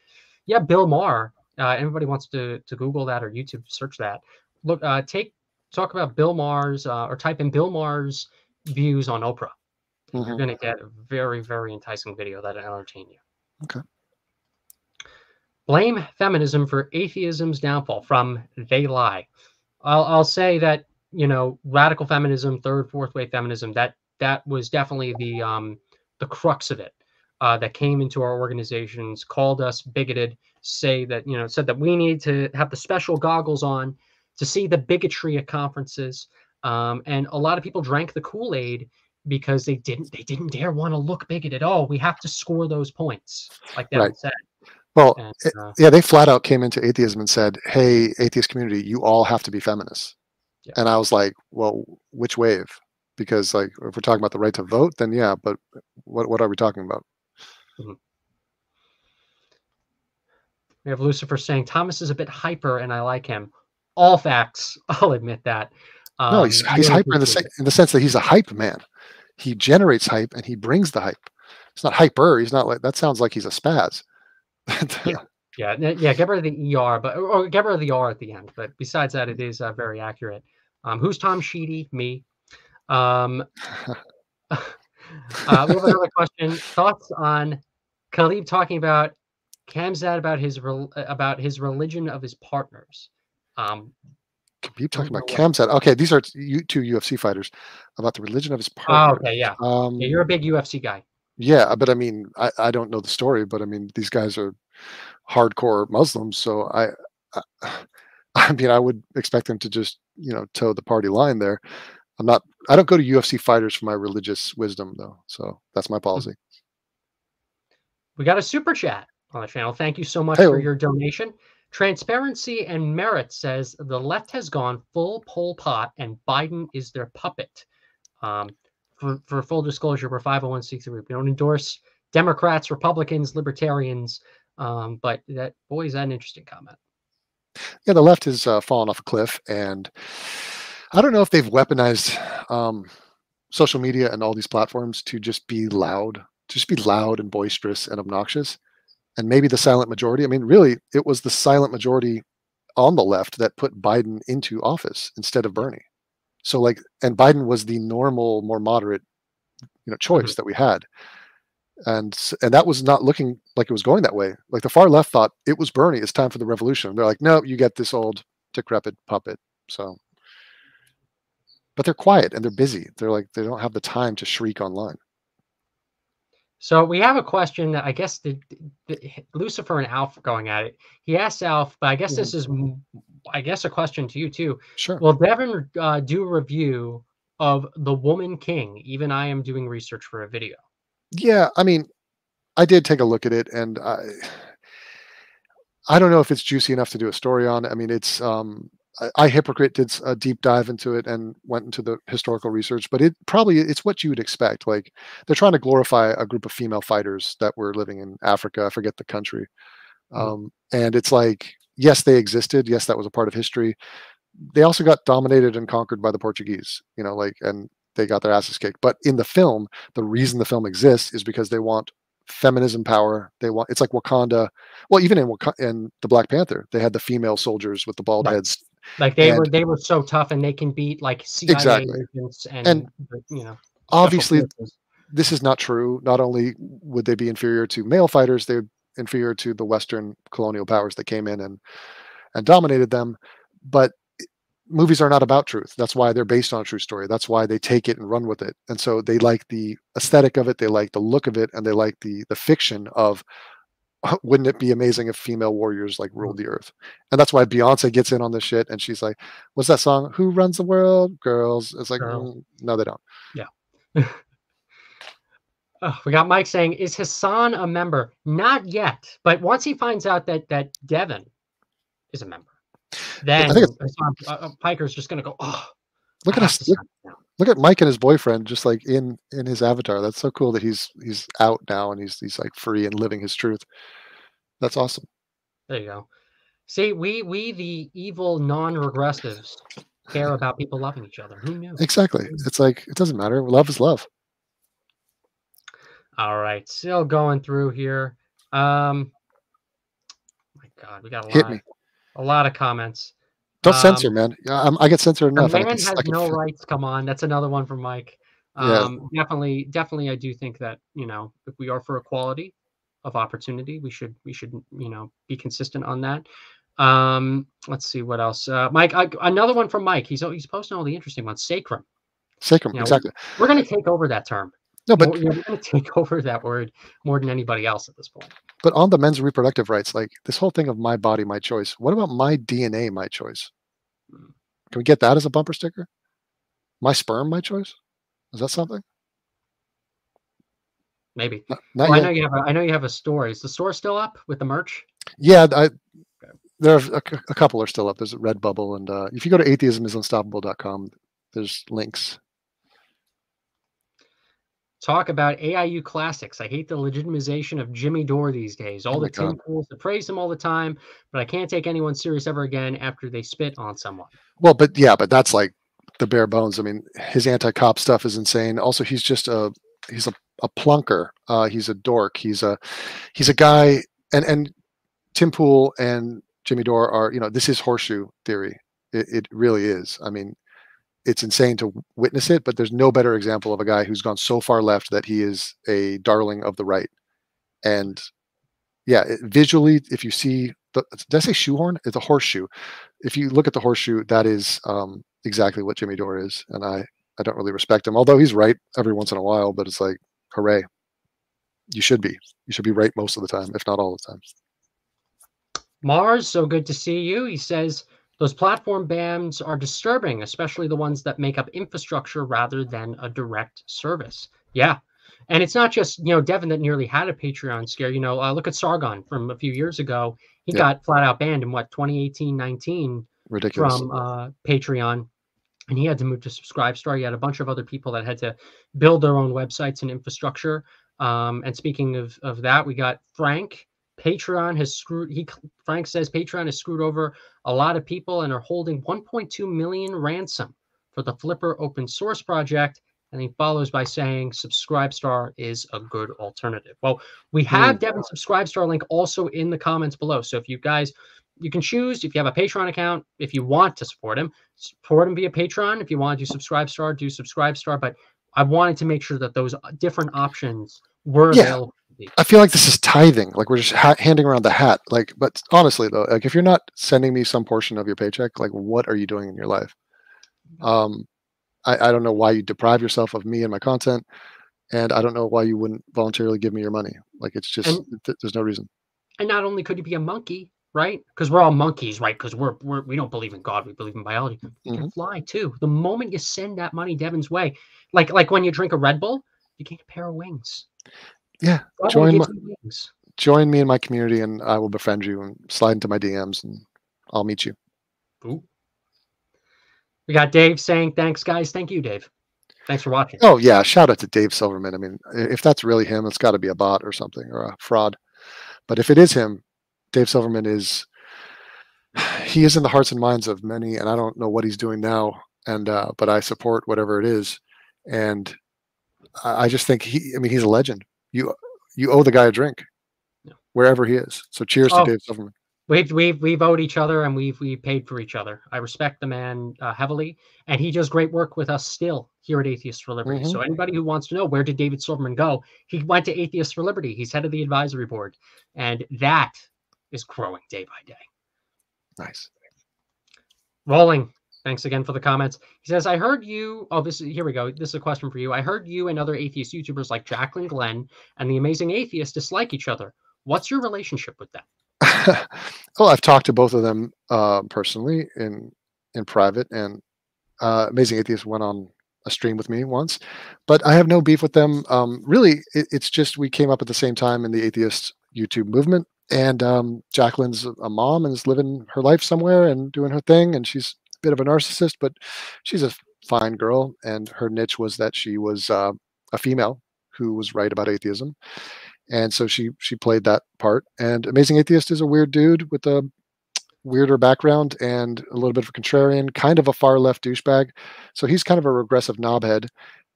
Yeah, Bill Maher. Everybody wants to Google that or YouTube search that. Look, talk about Bill Maher's or type in Bill Maher's views on Oprah. You're going to get a very, very enticing video that'll entertain you. Okay. Blame feminism for atheism's downfall from They Lie. I'll say that, radical feminism, third, fourth wave feminism, that was definitely the crux of it. That came into our organizations, called us bigoted, said that we need to have the special goggles on to see the bigotry at conferences. And a lot of people drank the Kool-Aid because they didn't dare want to look bigoted. Oh, we have to score those points, like Devon said. Well, yeah, they flat out came into atheism and said, hey, atheist community, you all have to be feminists. Yeah. And I was like, well, which wave? Because like, if we're talking about the right to vote, then yeah, but what are we talking about? We have Lucifer saying Thomas is a bit hyper, and I like him. All facts. I'll admit that. No, he's Really hyper in the sense that he's a hype man. He generates hype and he brings the hype. It's not hyper. He's not like that. Sounds like he's a spaz. Yeah. Get rid of the ER, or get rid of the R at the end. But besides that, it is very accurate. Who's Tom Sheedy? Me. We have another question. Thoughts on Khalib talking about Kamzat about his religion of his partners? Khabib talking about Kamzat. Okay, these are two UFC fighters about the religion of his partner. Oh, okay, yeah. You're a big UFC guy. Yeah, but I mean, I don't know the story, but I mean, these guys are hardcore Muslims, so I mean, I would expect them to just toe the party line there. I don't go to UFC fighters for my religious wisdom though, so that's my policy. We got a super chat on the channel. Thank you so much for your donation. Transparency and Merit says the left has gone full Pol Pot and Biden is their puppet. For full disclosure, we're 501c3. We don't endorse Democrats, Republicans, Libertarians, but that is an interesting comment. Yeah, the left has fallen off a cliff, and I don't know if they've weaponized social media and all these platforms to just be loud and boisterous and obnoxious. And maybe the silent majority. I mean, really, it was the silent majority on the left that put Biden into office instead of Bernie. So and Biden was the normal, more moderate, choice that we had. And that was not looking like it was going that way. Like the far left thought it was Bernie. It's time for the revolution. They're like, no, you get this old decrepit puppet. So, but they're quiet and they're busy. They're like, they don't have the time to shriek online. So we have a question that I guess the Lucifer and Alf are going at it. He asked Alf, but I guess this is, a question to you too. Sure. Will Devon do a review of The Woman King? Even I am doing research for a video. Yeah, I mean, I did take a look at it, and I don't know if it's juicy enough to do a story on. I mean, it's Hypocrite did a deep dive into it and went into the historical research, but it's what you would expect. Like they're trying to glorify a group of female fighters that were living in Africa. I forget the country. And it's like, yes, they existed. Yes, that was a part of history. They also got dominated and conquered by the Portuguese, and they got their asses kicked. But in the film, the reason the film exists is because they want feminism power. It's like Wakanda. Well, even in the Black Panther, they had the female soldiers with the bald heads. Like they were so tough, and they can beat like CIA agents and obviously this is not true. Not only would they be inferior to male fighters, they're inferior to the Western colonial powers that came in and dominated them. But movies are not about truth. That's why they're based on a true story. That's why they take it and run with it. And so they like the aesthetic of it, they like the look of it, and they like the fiction of, wouldn't it be amazing if female warriors ruled the earth? And that's why Beyonce gets in on this shit, and she's like, what's that song? Who runs the world? Girls. It's like, no, they don't. Yeah. We got Mike saying, is Hassan a member? Not yet, but once he finds out that Devon is a member, then Hassan Piker's just gonna go, look at us. Look at Mike and his boyfriend just in his avatar. That's so cool that he's out now and he's free and living his truth. That's awesome. There you go. See, we the evil non-regressives care about people loving each other. Who knew? Exactly. It's like, it doesn't matter. Love is love. All right, still going through here. My God, we got a lot of comments. Don't censor, man. I get censored enough. The man has no rights. Come on, that's another one from Mike. Definitely, I do think that if we are for equality of opportunity, we should be consistent on that. Let's see what else. Mike, another one from Mike. He's posting all the interesting ones. Sacrum, exactly. We're going to take over that term. No, but we're going to take over that word more than anybody else at this point. But on the men's reproductive rights, this whole thing of my body, my choice. What about my DNA, my choice? Can we get that as a bumper sticker? My sperm, my choice? Is that something? Maybe. Not yet. I know you have a store. Is the store still up with the merch? Yeah, there are a couple are still up. There's a Redbubble, and if you go to atheismisunstoppable.com, there's links. talk about AIU classics. I hate the legitimization of Jimmy Dore these days. All the Tim Pools that praise him all the time, but I can't take anyone serious ever again after they spit on someone. Well, but that's like the bare bones. I mean, his anti-cop stuff is insane. Also, he's just a plunker. He's a dork. He's a guy, and Tim Pool and Jimmy Dore are, this is horseshoe theory. It really is. I mean, it's insane to witness it, but there's no better example of a guy who's gone so far left that he is a darling of the right. And yeah, visually, if you see did I say shoehorn? It's a horseshoe. If you look at the horseshoe, that is exactly what Jimmy Dore is. And I don't really respect him, although he's right every once in a while, but it's like, hooray. You should be right most of the time, if not all the time. Mars, so good to see you. He says, those platform bans are disturbing, especially the ones that make up infrastructure rather than a direct service. Yeah. And it's not just, Devon that nearly had a Patreon scare. Look at Sargon from a few years ago. He got flat out banned in 2018, 19 Ridiculous. from Patreon. And he had to move to Subscribestar. He had a bunch of other people that had to build their own websites and infrastructure. And speaking of that, we got Frank. Patreon has screwed. Frank says Patreon has screwed over a lot of people and are holding 1.2 million ransom for the Flipper open source project. And he follows by saying Subscribestar is a good alternative. Well, we have Devon's Subscribestar link also in the comments below. So if you guys, you can choose if you have a Patreon account, if you want to support him via Patreon. If you want to do Subscribestar, do Subscribestar. But I wanted to make sure that those different options were available. I feel like this is tithing. Like we're just handing around the hat. Like, but honestly though, like if you're not sending me some portion of your paycheck, like what are you doing in your life? I don't know why you deprive yourself of me and my content, and I don't know why you wouldn't voluntarily give me your money. Like it's just there's no reason. And not only could you be a monkey, right? Because we're all monkeys, right? Because we don't believe in God, we believe in biology. You can fly too. The moment you send that money Devon's way, like when you drink a Red Bull, you get a pair of wings. Yeah, join me in my community, and I will befriend you and slide into my DMs, and I'll meet you. Ooh. We got Dave saying, thanks, guys. Thank you, Dave. Thanks for watching. Oh, yeah. Shout out to Dave Silverman. I mean, if that's really him, it's got to be a bot or something or a fraud. But if it is him, Dave Silverman he is in the hearts and minds of many, and I don't know what he's doing now. And but I support whatever it is. And I just think he's a legend. You owe the guy a drink wherever he is. So cheers to Dave Silverman. We've owed each other, and we've paid for each other. I respect the man heavily, and he does great work with us still here at Atheists for Liberty. So anybody who wants to know, where did David Silverman go? He went to Atheists for Liberty. He's head of the advisory board, and that is growing day by day. Nice. Rolling. Thanks again for the comments. He says, I heard you. Oh, here we go. This is a question for you. I heard you and other atheist YouTubers like Jacqueline Glenn and the Amazing Atheist dislike each other. What's your relationship with them? Well, I've talked to both of them personally in private, and Amazing Atheist went on a stream with me once, but I have no beef with them. Really, it's just we came up at the same time in the atheist YouTube movement, and Jacqueline's a mom and is living her life somewhere and doing her thing, and she's a bit of a narcissist, but she's a fine girl, and her niche was that she was a female who was right about atheism. And so she played that part. And Amazing Atheist is a weird dude with a weirder background and a little bit of a contrarian, kind of a far left douchebag. So he's kind of a regressive knobhead.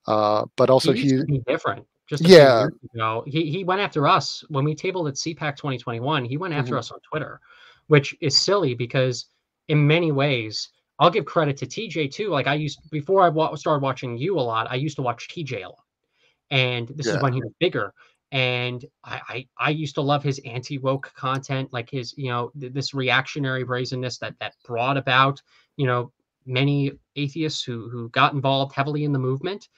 But also he's different. Just a few years ago, he went after us when we tabled at CPAC 2021. He went after us on Twitter, which is silly because in many ways, I'll give credit to TJ too. Like before I started watching you a lot, I used to watch TJ a lot. And this is when he was bigger. And I used to love his anti-woke content, like his, this reactionary brazenness that brought about, many atheists who got involved heavily in the movement.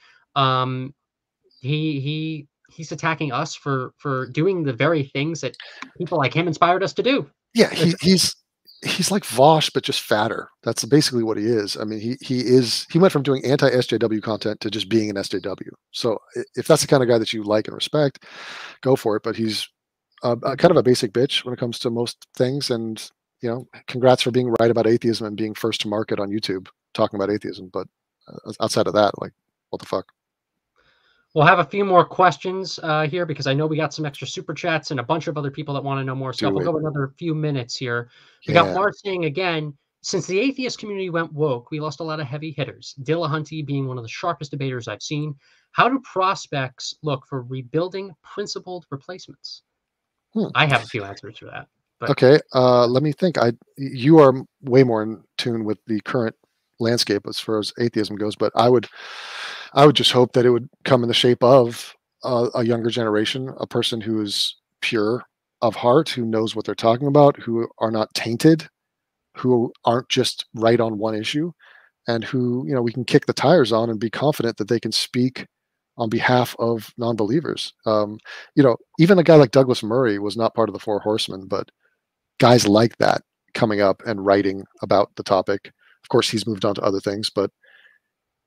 He's attacking us for doing the very things that people like him inspired us to do. Yeah, he's like Vosh, but just fatter. That's basically what he is. I mean, he went from doing anti-SJW content to just being an SJW. So if that's the kind of guy that you like and respect, go for it. But he's kind of a basic bitch when it comes to most things. And, congrats for being right about atheism and being first to market on YouTube talking about atheism. But outside of that, like, what the fuck? We'll have a few more questions here because I know we got some extra super chats and a bunch of other people that want to know more stuff. We'll go another few minutes here. We got Mark saying again, since the atheist community went woke, we lost a lot of heavy hitters. Dillahunty being one of the sharpest debaters I've seen. How do prospects look for rebuilding principled replacements? I have a few answers for that. But. Okay, let me think. You are way more in tune with the current landscape as far as atheism goes, but I would just hope that it would come in the shape of a younger generation, a person who is pure of heart, who knows what they're talking about, who are not tainted, who aren't just right on one issue, and who, we can kick the tires on and be confident that they can speak on behalf of non-believers. Even a guy like Douglas Murray was not part of the Four Horsemen, but guys like that coming up and writing about the topic. Of course, he's moved on to other things, but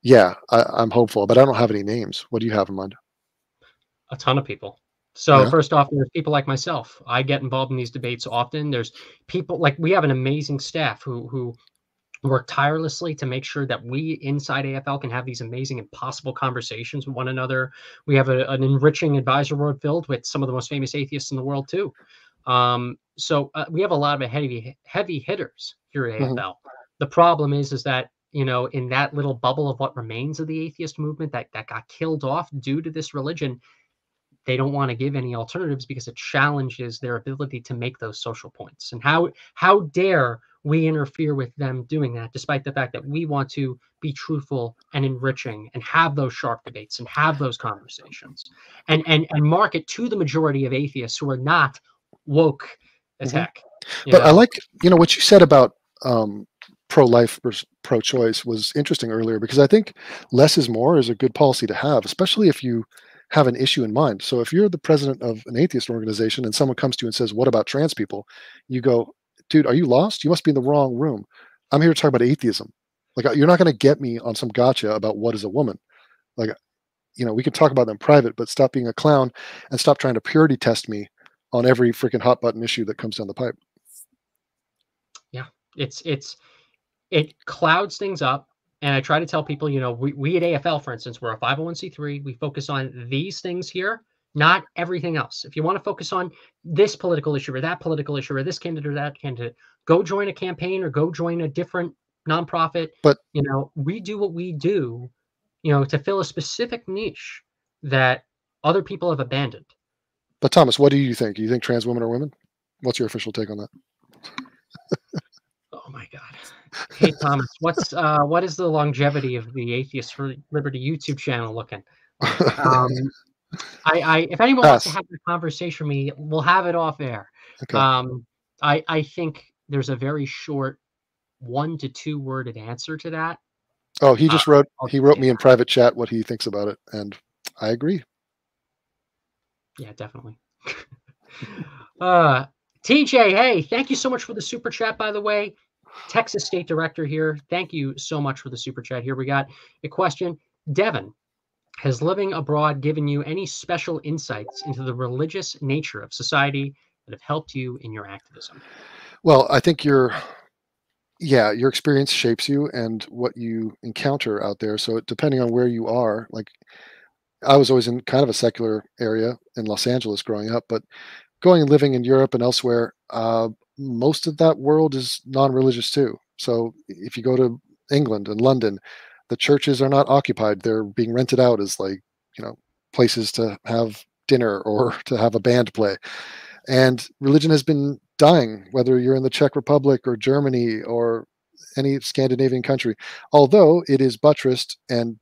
yeah, I'm hopeful, but I don't have any names. What do you have in mind? A ton of people. So first off, there's people like myself. I get involved in these debates often. There's people like we have an amazing staff who work tirelessly to make sure that we inside AFL can have these amazing, impossible conversations with one another. We have an enriching advisor board filled with some of the most famous atheists in the world too. So we have a lot of heavy hitters here at AFL. The problem is that, in that little bubble of what remains of the atheist movement that got killed off due to this religion, they don't want to give any alternatives because it challenges their ability to make those social points. And how dare we interfere with them doing that, despite the fact that we want to be truthful and enriching and have those sharp debates and have those conversations and market to the majority of atheists who are not woke as heck. But I like, what you said about pro-life versus pro-choice was interesting earlier, because I think less is more is a good policy to have, especially if you have an issue in mind. So if you're the president of an atheist organization and someone comes to you and says, what about trans people? You go, dude, are you lost? You must be in the wrong room. I'm here to talk about atheism. Like, you're not going to get me on some gotcha about what is a woman. Like, we can talk about them in private, but stop being a clown and stop trying to purity test me on every freaking hot button issue that comes down the pipe. Yeah, it clouds things up. And I try to tell people, we at AFL, for instance, we're a 501c3. We focus on these things here, not everything else. If you want to focus on this political issue or that political issue or this candidate or that candidate, go join a campaign or go join a different nonprofit. But, we do what we do, to fill a specific niche that other people have abandoned. But Thomas, what do you think? Do you think trans women are women? What's your official take on that? Oh my God. Hey Thomas, what is the longevity of the Atheists for Liberty YouTube channel looking? If anyone wants to have a conversation with me, we'll have it off air. Okay. I think there's a very short 1 to 2 worded answer to that. Oh, he just wrote me in private chat what he thinks about it, and I agree. Yeah, definitely. TJ, hey, thank you so much for the super chat, by the way. Texas State Director here. Thank you so much for the super chat. Here we got a question. Devon, has living abroad given you any special insights into the religious nature of society that have helped you in your activism? Well, I think your experience shapes you and what you encounter out there. So depending on where you are, like I was always in kind of a secular area in Los Angeles growing up, but going and living in Europe and elsewhere, most of that world is non-religious too. So if you go to England and London, the churches are not occupied. They're being rented out as places to have dinner or to have a band play. And religion has been dying, whether you're in the Czech Republic or Germany or any Scandinavian country, although it is buttressed and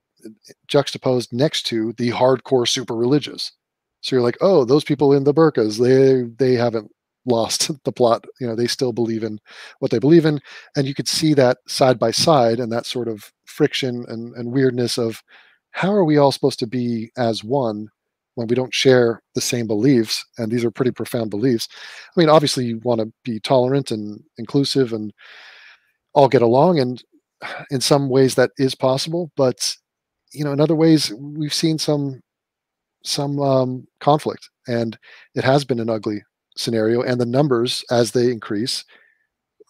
juxtaposed next to the hardcore super religious. So you're like, oh, those people in the burqas, they haven't lost the plot. They still believe in what they believe in. And you could see that side by side and that sort of friction and weirdness of how are we all supposed to be as one when we don't share the same beliefs? And these are pretty profound beliefs. I mean, obviously you want to be tolerant and inclusive and all get along. And in some ways that is possible, but in other ways we've seen some conflict, and it has been an ugly scenario. And the numbers, as they increase,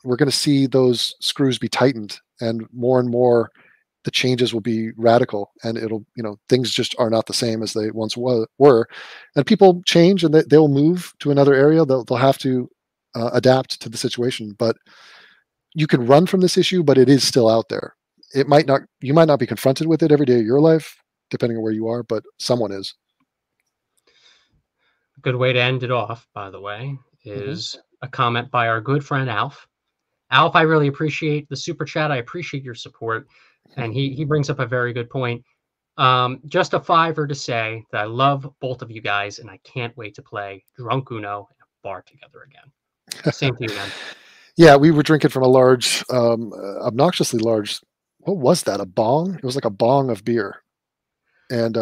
we're going to see those screws be tightened and more the changes will be radical, and it'll, things just are not the same as they once were, and people change, and they'll move to another area. They'll have to adapt to the situation. But you can run from this issue, but it is still out there. You might not be confronted with it every day of your life, depending on where you are, but someone is. A good way to end it off, by the way, is a comment by our good friend Alf. Alf, I really appreciate the super chat. I appreciate your support. And he brings up a very good point. Just a $5 to say that I love both of you guys, and I can't wait to play Drunk Uno in a bar together again. Same to you, man. Yeah, we were drinking from a large, obnoxiously large, what was that, a bong? It was like a bong of beer. And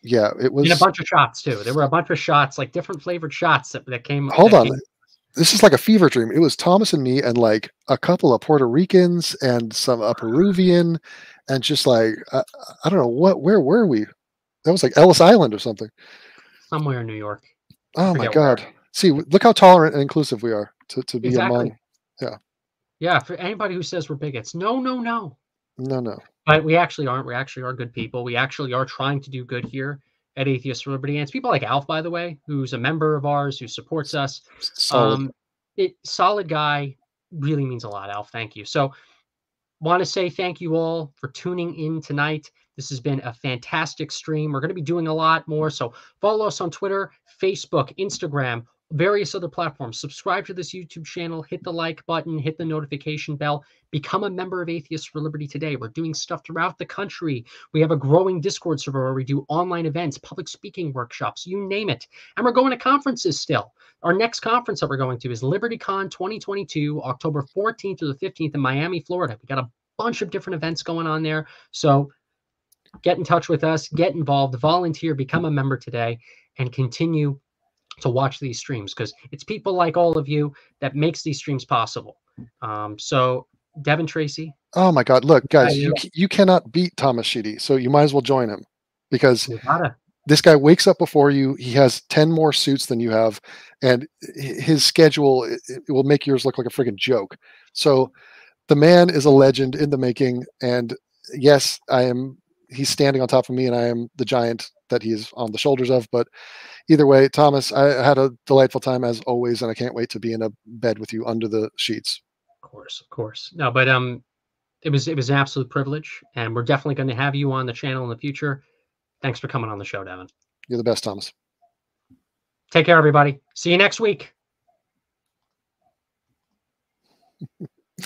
yeah, it was. And a bunch of shots, too. There were a bunch of shots, like different flavored shots that came. Hold on. This is like a fever dream. It was Thomas and me and like a couple of Puerto Ricans and a Peruvian, and just like, I don't know, where were we? That was like Ellis Island or something. Somewhere in New York. Oh my God. See, look how tolerant and inclusive we are to be among. Yeah. Yeah. For anybody who says we're bigots, no. No. But we actually aren't. We actually are good people. We actually are trying to do good here at Atheists for Liberty. And it's people like Alf, by the way, who's a member of ours, who supports us. Solid. Solid guy. Really means a lot, Alf. Thank you. So want to say thank you all for tuning in tonight. This has been a fantastic stream. We're going to be doing a lot more. So follow us on Twitter, Facebook, Instagram, various other platforms. Subscribe to this YouTube channel, hit the like button, hit the notification bell, become a member of Atheists for Liberty today. We're doing stuff throughout the country. We have a growing Discord server where we do online events, public speaking workshops, you name it. And we're going to conferences still. Our next conference that we're going to is LibertyCon 2022, October 14th to the 15th in Miami, Florida. We got a bunch of different events going on there. So get in touch with us, get involved, volunteer, become a member today, and continue to watch these streams, because it's people like all of you that makes these streams possible. So Devon Tracey. Oh my God. Look, guys, you cannot beat Thomas Sheedy. So you might as well join him, because this guy wakes up before you. He has 10 more suits than you have, and his schedule, it will make yours look like a friggin' joke. So the man is a legend in the making. And yes, he's standing on top of me, and I am the giant that he is on the shoulders of. But either way, Thomas, I had a delightful time as always, and I can't wait to be in a bed with you under the sheets. Of course. No, but it was an absolute privilege, and we're definitely going to have you on the channel in the future. Thanks for coming on the show, Devon. You're the best, Thomas. Take care, everybody. See you next week.